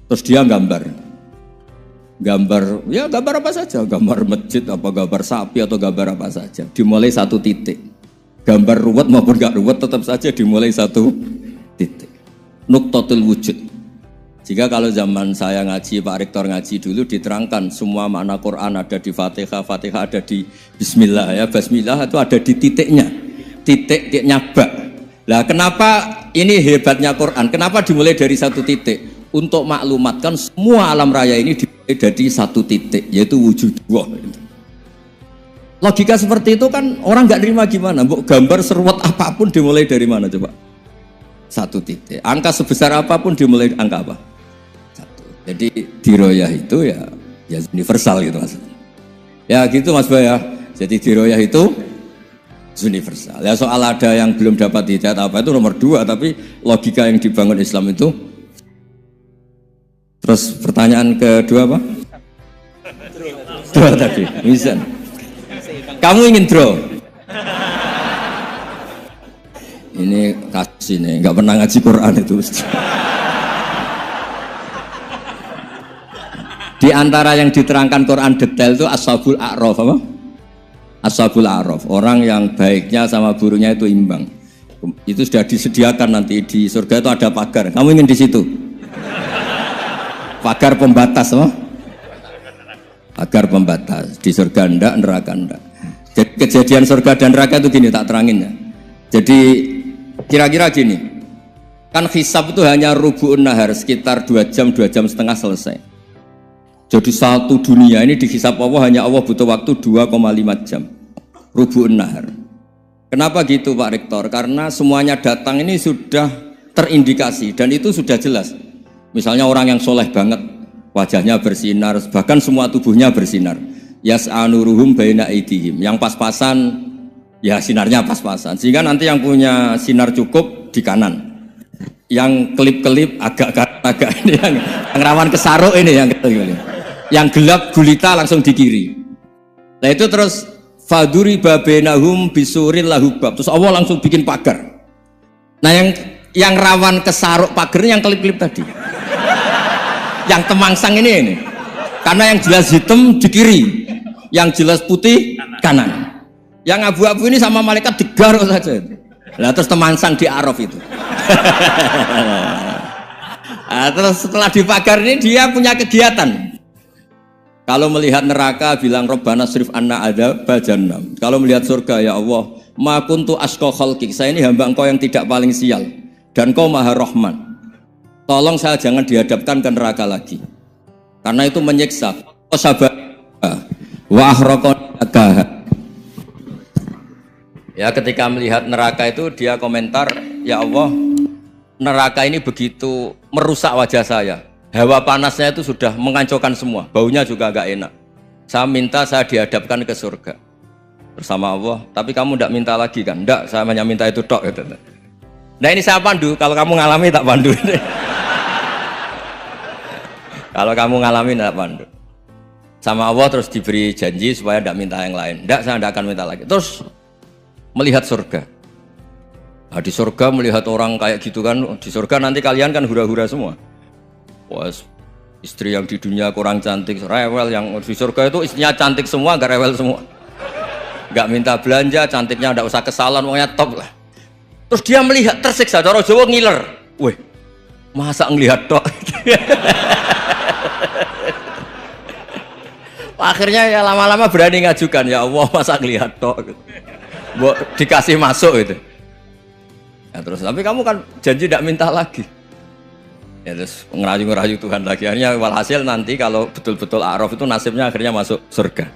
S2: Terus dia gambar apa saja, gambar masjid, apa gambar sapi atau gambar apa saja, dimulai 1 titik. Gambar ruwet maupun gak ruwet tetap saja dimulai 1 titik. Nuktotul wujud. Jika kalau zaman saya ngaji, Pak Rektor ngaji dulu diterangkan semua makna Quran ada di Fatihah, Fatihah ada di Bismillah ya, Bismillah itu ada di titiknya, titiknya bak. Lah kenapa ini hebatnya Quran? Kenapa dimulai dari 1 titik? Untuk maklumatkan semua alam raya ini dimulai dari 1 titik, yaitu wujudullah. Logika seperti itu kan orang nggak terima gimana? Gambar seruat apapun dimulai dari mana coba? 1 titik. Angka sebesar apapun dimulai angka apa? 1. Jadi diroyah itu ya universal gitu mas. Ya gitu Mas Bay ya. Jadi diroyah itu universal. Ya soal ada yang belum dapat hidayat apa itu nomor 2, tapi logika yang dibangun Islam itu. Terus pertanyaan kedua apa? Draw tadi, bisa. Kamu ingin draw? Ini kasus ini, nggak pernah ngaji Quran itu. Di antara yang diterangkan Quran detail itu Ashabul A'raf apa? Ashabul A'raf, orang yang baiknya sama buruknya itu imbang. Itu sudah disediakan nanti di surga itu ada pagar. Kamu ingin di situ? Pagar pembatas apa? Pagar pembatas. Di surga enggak, neraka enggak. Jadi kejadian surga dan neraka itu gini, tak terangin ya. Jadi kira-kira gini, kan hisab itu hanya rubu'un nahar, sekitar 2 jam, 2 jam setengah selesai. Jadi satu dunia ini dihisab Allah, hanya Allah butuh waktu 2,5 jam. Rubu'un nahar. Kenapa gitu Pak Rektor? Karena semuanya datang ini sudah terindikasi dan itu sudah jelas. Misalnya orang yang soleh banget, wajahnya bersinar, bahkan semua tubuhnya bersinar. Yas'anuruhum baina aidihim. Yang pas-pasan, ya sinarnya pas-pasan. Sehingga nanti yang punya sinar cukup di kanan. Yang kelip-kelip agak ini yang rawan kesaruk ini yang gelap gulita langsung di kiri. Nah itu terus faduri babenahum bisuril lahubab. Terus Allah langsung bikin pagar. Nah yang rawan kesaruk pagar yang kelip-kelip tadi. Yang temangsang ini. Karena yang jelas hitam di kiri, yang jelas putih kanan. Yang abu-abu ini sama malaikat digaruk saja. Nah, terus temangsang di Araf itu. Nah, terus setelah dipagar ini dia punya kegiatan. Kalau melihat neraka bilang Rabbana srif anna adzab jahannam. Kalau melihat surga ya Allah, ma kuntu asqa khalqik. Saya ini hamba Engkau yang tidak paling sial dan Kau Maha Rahman. Tolong saya jangan dihadapkan ke neraka lagi. Karena itu menyiksa. Sabar wa ahraqaka. Ya ketika melihat neraka itu dia komentar, ya Allah, neraka ini begitu merusak wajah saya. Hawa panasnya itu sudah menghancurkan semua, baunya juga agak enak. Saya minta saya dihadapkan ke surga bersama Allah. Tapi kamu tidak minta lagi kan? Tidak, saya hanya minta itu tok. Gitu. Nah ini saya pandu, kalau kamu ngalami tak pandu. Kalau kamu ngalami tak pandu. Sama Allah terus diberi janji supaya tidak minta yang lain. Tidak, saya tidak akan minta lagi. Terus melihat surga. Nah, di surga melihat orang kayak gitu kan, di surga nanti kalian kan hura-hura semua. Wah, istri yang di dunia kurang cantik, rewel, yang di surga itu istrinya cantik semua, gak rewel semua. Gak minta belanja, cantiknya gak usah ke salon, pokoknya top lah. Terus dia melihat tersiksa, cara Jawa ngiler. Wih, masa ngelihat tok? Akhirnya ya lama-lama berani ngajukan, ya Allah masa ngelihat tok? Dikasih masuk gitu. Ya, terus tapi kamu kan janji tidak minta lagi. Ya terus ngerayu-ngerayu Tuhan lagi. Akhirnya walhasil nanti kalau betul-betul A'raf itu nasibnya akhirnya masuk surga.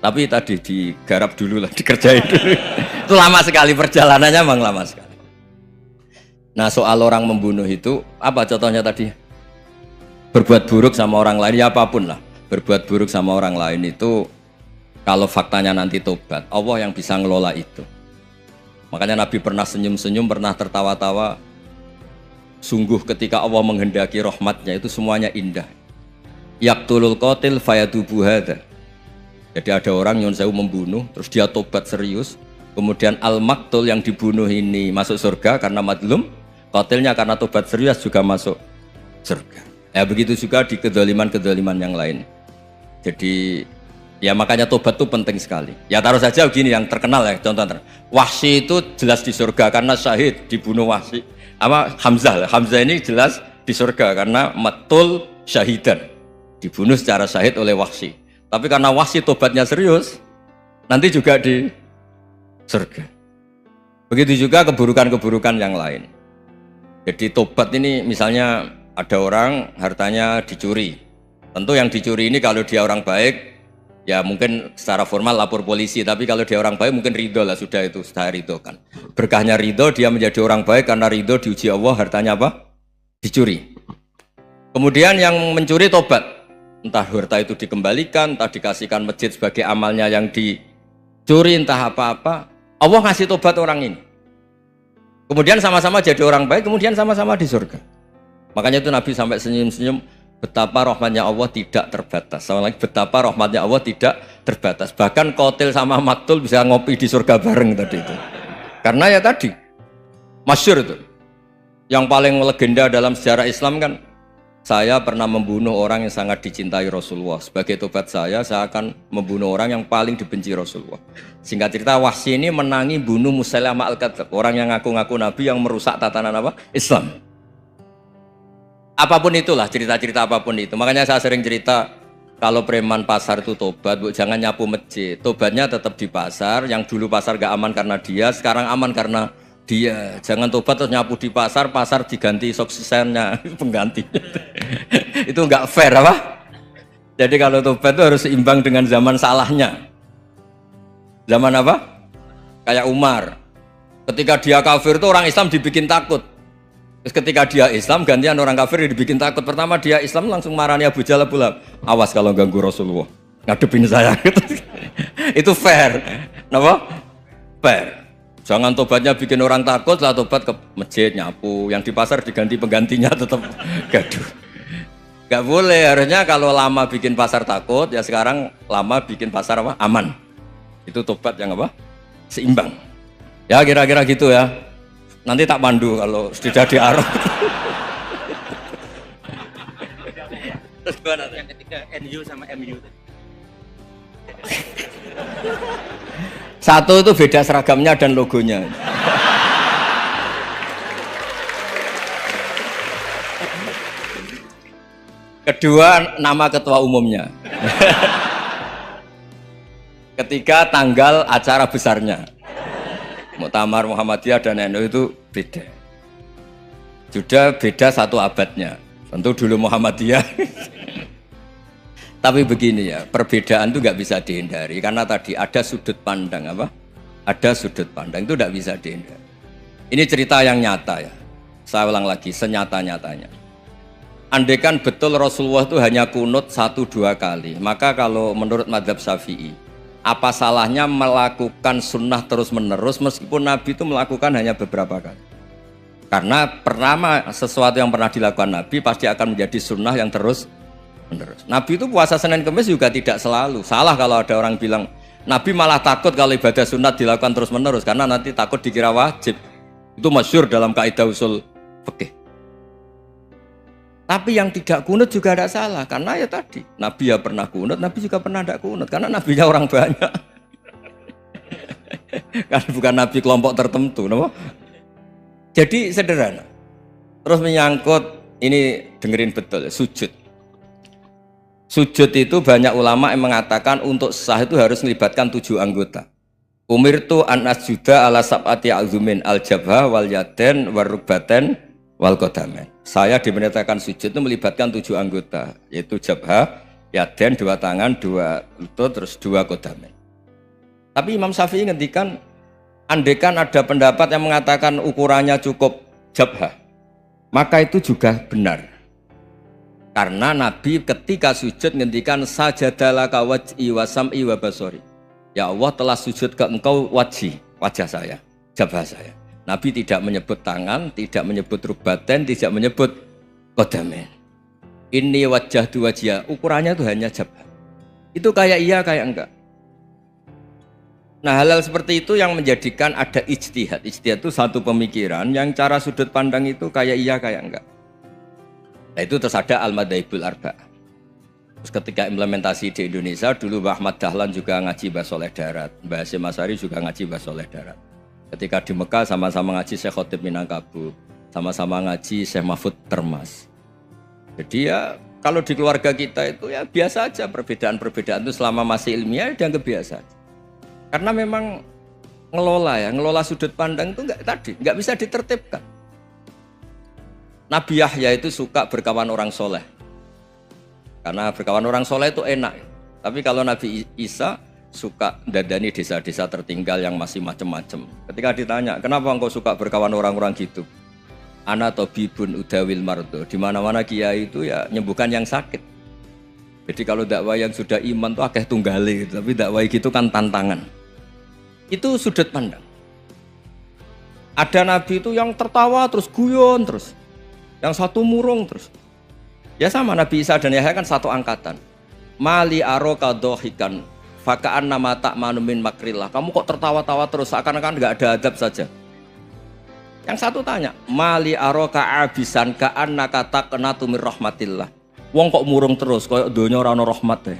S2: Tapi tadi digarap dulu lah, dikerjain dulu. Itu lama sekali perjalanannya, memang lama sekali. Nah soal orang membunuh itu apa contohnya tadi? Berbuat buruk sama orang lain, ya apapun lah. Berbuat buruk sama orang lain itu kalau faktanya nanti tobat, Allah yang bisa ngelola itu. Makanya Nabi pernah senyum-senyum, pernah tertawa-tawa. Sungguh ketika Allah menghendaki rahmatnya itu semuanya indah. Yaqtulul qatil fayatubu hadza. Jadi ada orang yang sewu membunuh, terus dia tobat serius. Kemudian al-maqtul yang dibunuh ini masuk surga karena madlum. Qatilnya karena tobat serius juga masuk surga. Ya begitu juga di kedoliman-kedoliman yang lain. Jadi ya makanya tobat itu penting sekali. Ya taruh saja begini yang terkenal ya, contoh Wahsy itu jelas di surga karena syahid dibunuh Wahsy. Apa Hamzah lah. Hamzah ini jelas di surga karena matul syahidan, dibunuh secara syahid oleh Wahsy. Tapi karena Wahsy tobatnya serius, nanti juga di surga. Begitu juga keburukan-keburukan yang lain. Jadi tobat ini misalnya ada orang hartanya dicuri. Tentu yang dicuri ini kalau dia orang baik, ya mungkin secara formal lapor polisi, tapi kalau dia orang baik mungkin ridho lah, sudah itu, sudah ridho kan. Berkahnya ridho, dia menjadi orang baik karena ridho diuji Allah, hartanya apa? Dicuri. Kemudian yang mencuri tobat, entah harta itu dikembalikan, entah dikasihkan masjid sebagai amalnya yang dicuri, entah apa-apa, Allah ngasih tobat orang ini. Kemudian sama-sama jadi orang baik, kemudian sama-sama di surga. Makanya itu Nabi sampai senyum-senyum, betapa rahmatnya Allah tidak terbatas. Sama lagi, betapa rahmatnya Allah tidak terbatas. Bahkan qatil sama maktul bisa ngopi di surga bareng tadi itu. Karena ya tadi, masyhur itu. Yang paling legenda dalam sejarah Islam kan, saya pernah membunuh orang yang sangat dicintai Rasulullah. Sebagai tobat saya akan membunuh orang yang paling dibenci Rasulullah. Singkat cerita, Wahsy ini menangi bunuh Musailamah al-Kadzdzab, orang yang ngaku-ngaku Nabi yang merusak tatanan apa? Islam. Apapun itulah, cerita-cerita apapun itu. Makanya saya sering cerita, kalau preman pasar itu tobat, bu, jangan nyapu masjid. Tobatnya tetap di pasar, yang dulu pasar gak aman karena dia, sekarang aman karena dia. Jangan tobat terus nyapu di pasar, pasar diganti soksisennya, pengganti. Itu nggak fair apa? Jadi kalau tobat itu harus seimbang dengan zaman salahnya. Zaman apa? Kayak Umar. Ketika dia kafir itu orang Islam dibikin takut. Terus ketika dia Islam, gantian orang kafir dibikin takut. Pertama dia Islam langsung marahnya Abu Jahal, awas kalau ganggu Rasulullah, ngadepin saya. Itu fair, kenapa? Fair. Jangan tobatnya bikin orang takut, lah tobat ke masjid nyapu, yang di pasar diganti penggantinya tetap gaduh. Gak boleh, harusnya kalau lama bikin pasar takut, ya sekarang lama bikin pasar apa? Aman. Itu tobat yang apa? Seimbang. Ya kira-kira gitu ya. Nanti tak pandu kalau sudah diarah. Terus gimana? Yang ketiga NU sama MU. Satu itu beda seragamnya dan logonya. Kedua, nama ketua umumnya. Ketiga, tanggal acara besarnya. Muktamar Muhammadiyah dan NU itu beda. Sudah beda satu abadnya. Tentu dulu Muhammadiyah. Tapi begini ya, perbedaan itu nggak bisa dihindari karena tadi ada sudut pandang apa? Ada sudut pandang itu nggak bisa dihindari. Ini cerita yang nyata ya. Saya ulang lagi, senyata-nyatanya. Andaikan betul Rasulullah itu hanya kunut 1-2 kali, maka kalau menurut mazhab Syafi'i, apa salahnya melakukan sunnah terus-menerus meskipun Nabi itu melakukan hanya beberapa kali? Karena pertama sesuatu yang pernah dilakukan Nabi pasti akan menjadi sunnah yang terus menerus. Nabi itu puasa Senin Kamis juga tidak selalu. Salah kalau ada orang bilang Nabi malah takut kalau ibadah sunat dilakukan terus menerus karena nanti takut dikira wajib. Itu masyhur dalam kaidah usul fikih. Tapi yang tidak kunut juga tidak salah karena ya tadi Nabi ya pernah kunut, Nabi juga pernah tidak kunut karena nabinya orang banyak. Kan bukan Nabi kelompok tertentu, no? Jadi sederhana. Terus menyangkut ini dengerin betul sujud. Sujud itu banyak ulama yang mengatakan untuk sah itu harus melibatkan 7 anggota. Umirtu an asjuda ala sab'ati azumin al-jabha wal yaden wal rukbaten wal qadamen. Saya diperintahkan sujud itu melibatkan 7 anggota, yaitu jabha, yaden 2 tangan, 2 lutut, terus 2 qadamen. Tapi Imam Syafi'i ngendikan, andaikan ada pendapat yang mengatakan ukurannya cukup jabha, maka itu juga benar. Karena Nabi ketika sujud ngendikan sajadalaka wajhi wa sam'i wa basori. Ya Allah telah sujud ke engkau wajah saya, jabah saya. Nabi tidak menyebut tangan, tidak menyebut rukbaten, tidak menyebut qadamen. Ini wajah tu wajah, ukurannya itu hanya jabah. Itu kayak iya kayak enggak. Nah hal-hal seperti itu yang menjadikan ada ijtihad. Ijtihad itu satu pemikiran yang cara sudut pandang itu kayak iya kayak enggak. Nah itu terus ada Al-Madhaibul Arba'ah. Terus ketika implementasi di Indonesia, dulu Mbah Ahmad Dahlan juga ngaji Mbah Soleh Darat, Mbah Hasyim Asy'ari juga ngaji Mbah Soleh Darat. Ketika di Mekah sama-sama ngaji Syekh Khotib Minangkabau, sama-sama ngaji Syekh Mahfud Termas. Jadi ya kalau di keluarga kita itu ya biasa aja perbedaan-perbedaan itu selama masih ilmiah dianggap biasa. Karena memang ngelola sudut pandang itu nggak bisa ditertibkan. Nabi Yahya itu suka berkawan orang soleh. Karena berkawan orang soleh itu enak. Tapi kalau Nabi Isa suka dadani desa-desa tertinggal yang masih macam-macam. Ketika ditanya, kenapa engkau suka berkawan orang-orang gitu? Ana tabibun udawil mardo. Di mana-mana kiai itu ya nyembuhkan yang sakit. Jadi kalau dakwah yang sudah iman tuh akeh tunggale gitu. Tapi dakwah gitu kan tantangan. Itu sudut pandang. Ada nabi itu yang tertawa terus guyon terus. Yang satu murung terus. Ya sama Nabi Isa dan Yahya kan satu angkatan. Mali aroka dohikan fakaan nama tak manumin makrillah. Kamu kok tertawa-tawa terus seakan-akan nggak ada adab saja. Yang satu tanya, Mali aroka abisan kaan nakata kenatumir rahmatillah. Wong kok murung terus, koyok donya ora ono rahmat deh.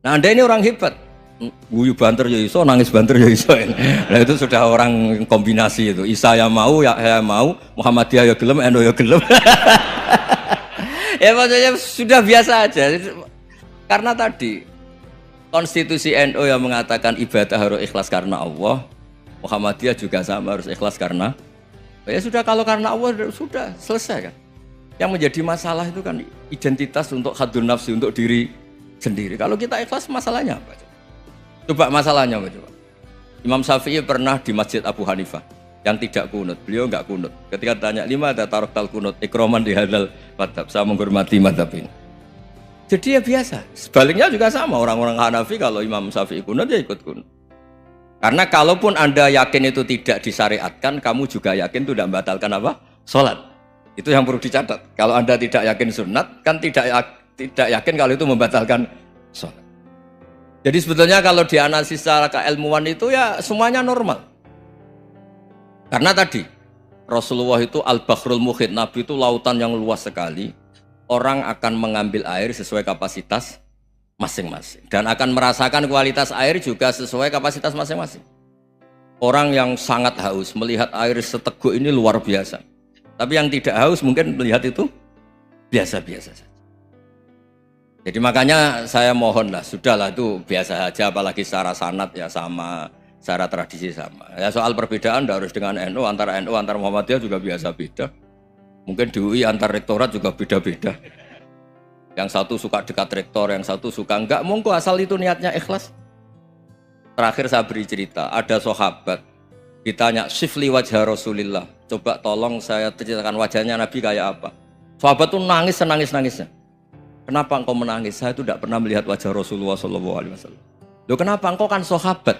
S2: Nah Anda ini orang hebat. Guyu banter ya iso, nangis banter ya iso. Nah itu sudah orang kombinasi itu. Isa ya mau, ya mau, Muhammadiyah ya gelem, NU ya gelem. Ya maksudnya sudah biasa aja. Karena tadi konstitusi NU yang mengatakan ibadah harus ikhlas karena Allah, Muhammadiyah juga sama harus ikhlas karena ya sudah kalau karena Allah sudah selesai kan. Yang menjadi masalah itu kan identitas untuk hadun nafsi untuk diri sendiri. Kalau kita ikhlas masalahnya apa? Coba masalahnya apa coba? Imam Syafi'i pernah di Masjid Abu Hanifah yang tidak kunut. Beliau enggak kunut. Ketika tanya, "Lima ada taroktal kunut ikroman di hadal madhab." Saya menghormati madhab ini. Jadi ya biasa. Sebaliknya juga sama. Orang-orang Hanafi kalau Imam Syafi'i kunut ya ikut kunut. Karena kalaupun Anda yakin itu tidak disyariatkan, kamu juga yakin itu tidak membatalkan apa? Sholat. Itu yang perlu dicatat. Kalau Anda tidak yakin sunat, kan tidak yakin kalau itu membatalkan sholat. Jadi sebetulnya kalau dianalisis secara keilmuan itu ya semuanya normal. Karena tadi Rasulullah itu al-bahrul muhit, Nabi itu lautan yang luas sekali. Orang akan mengambil air sesuai kapasitas masing-masing dan akan merasakan kualitas air juga sesuai kapasitas masing-masing. Orang yang sangat haus melihat air seteguk ini luar biasa, tapi yang tidak haus mungkin melihat itu biasa-biasa saja. Jadi makanya saya mohonlah, sudahlah itu biasa saja, apalagi secara sanad ya sama, secara tradisi sama. Ya soal perbedaan tidak harus dengan NU, antara Muhammadiyah juga biasa beda. Mungkin di UI antar rektorat juga beda-beda. Yang satu suka dekat rektor, yang satu suka enggak, monggo asal itu niatnya ikhlas. Terakhir saya beri cerita, ada sahabat ditanya, "Sifli wajah Rasulillah." Coba tolong saya ceritakan wajahnya Nabi kayak apa. Sahabat itu nangis senangis-nangisnya. "Kenapa engkau menangis? Saya itu tidak pernah melihat wajah Rasulullah SAW." Loh, kenapa? Engkau kan sahabat.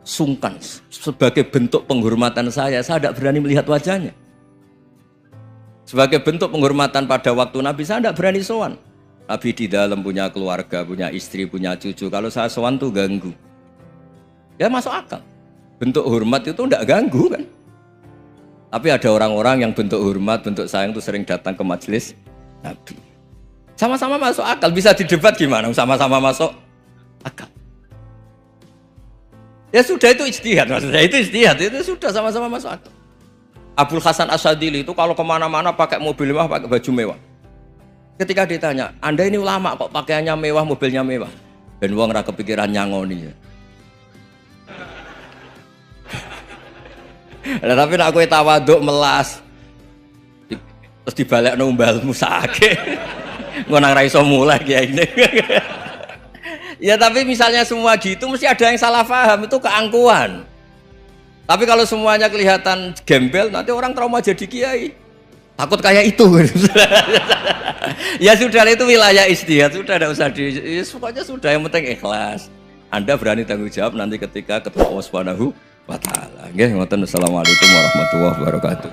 S2: Sungkan, sebagai bentuk penghormatan saya tidak berani melihat wajahnya. Sebagai bentuk penghormatan pada waktu Nabi, saya tidak berani sowan. Nabi di dalam punya keluarga, punya istri, punya cucu. Kalau saya sowan tuh ganggu. Ya masuk akal. Bentuk hormat itu tidak ganggu kan. Tapi ada orang-orang yang bentuk hormat, bentuk sayang itu sering datang ke majelis Nabi. Sama-sama masuk akal. Bisa didebat gimana? Sama-sama masuk akal. Ya sudah, itu ijtihad. Maksudnya itu ijtihad. Itu sudah sama-sama masuk akal. Abul Hasan Asyadili itu kalau kemana-mana pakai mobil mewah, pakai baju mewah. Ketika ditanya, "Anda ini ulama kok pakaiannya mewah, mobilnya mewah?" Dan wong ra kepikiran nyangoni ya. Nah, tapi nek kowe tawaduk melas terus dibalekno umbalmu sakit. Ngono ra iso mulai kiai ini. Ya tapi misalnya semua gitu mesti ada yang salah paham, itu keangkuhan. Tapi kalau semuanya kelihatan gembel, nanti orang trauma jadi kiai. Takut kayak itu. Ya sudah, itu wilayah ijtihad, sudah tidak usah ya, pokoknya sudah, yang penting ikhlas. Anda berani tanggung jawab nanti ketika ketemu Allah Subhanahu wa taala. Nggih, ngoten. Assalamualaikum warahmatullahi wabarakatuh.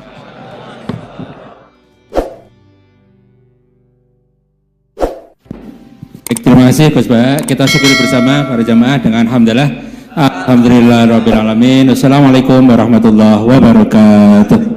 S3: Terima kasih Gus Bah. Kita syukuri bersama para jamaah dengan alhamdulillah. Alhamdulillahirabbil alamin. Wassalamualaikum warahmatullahi wabarakatuh.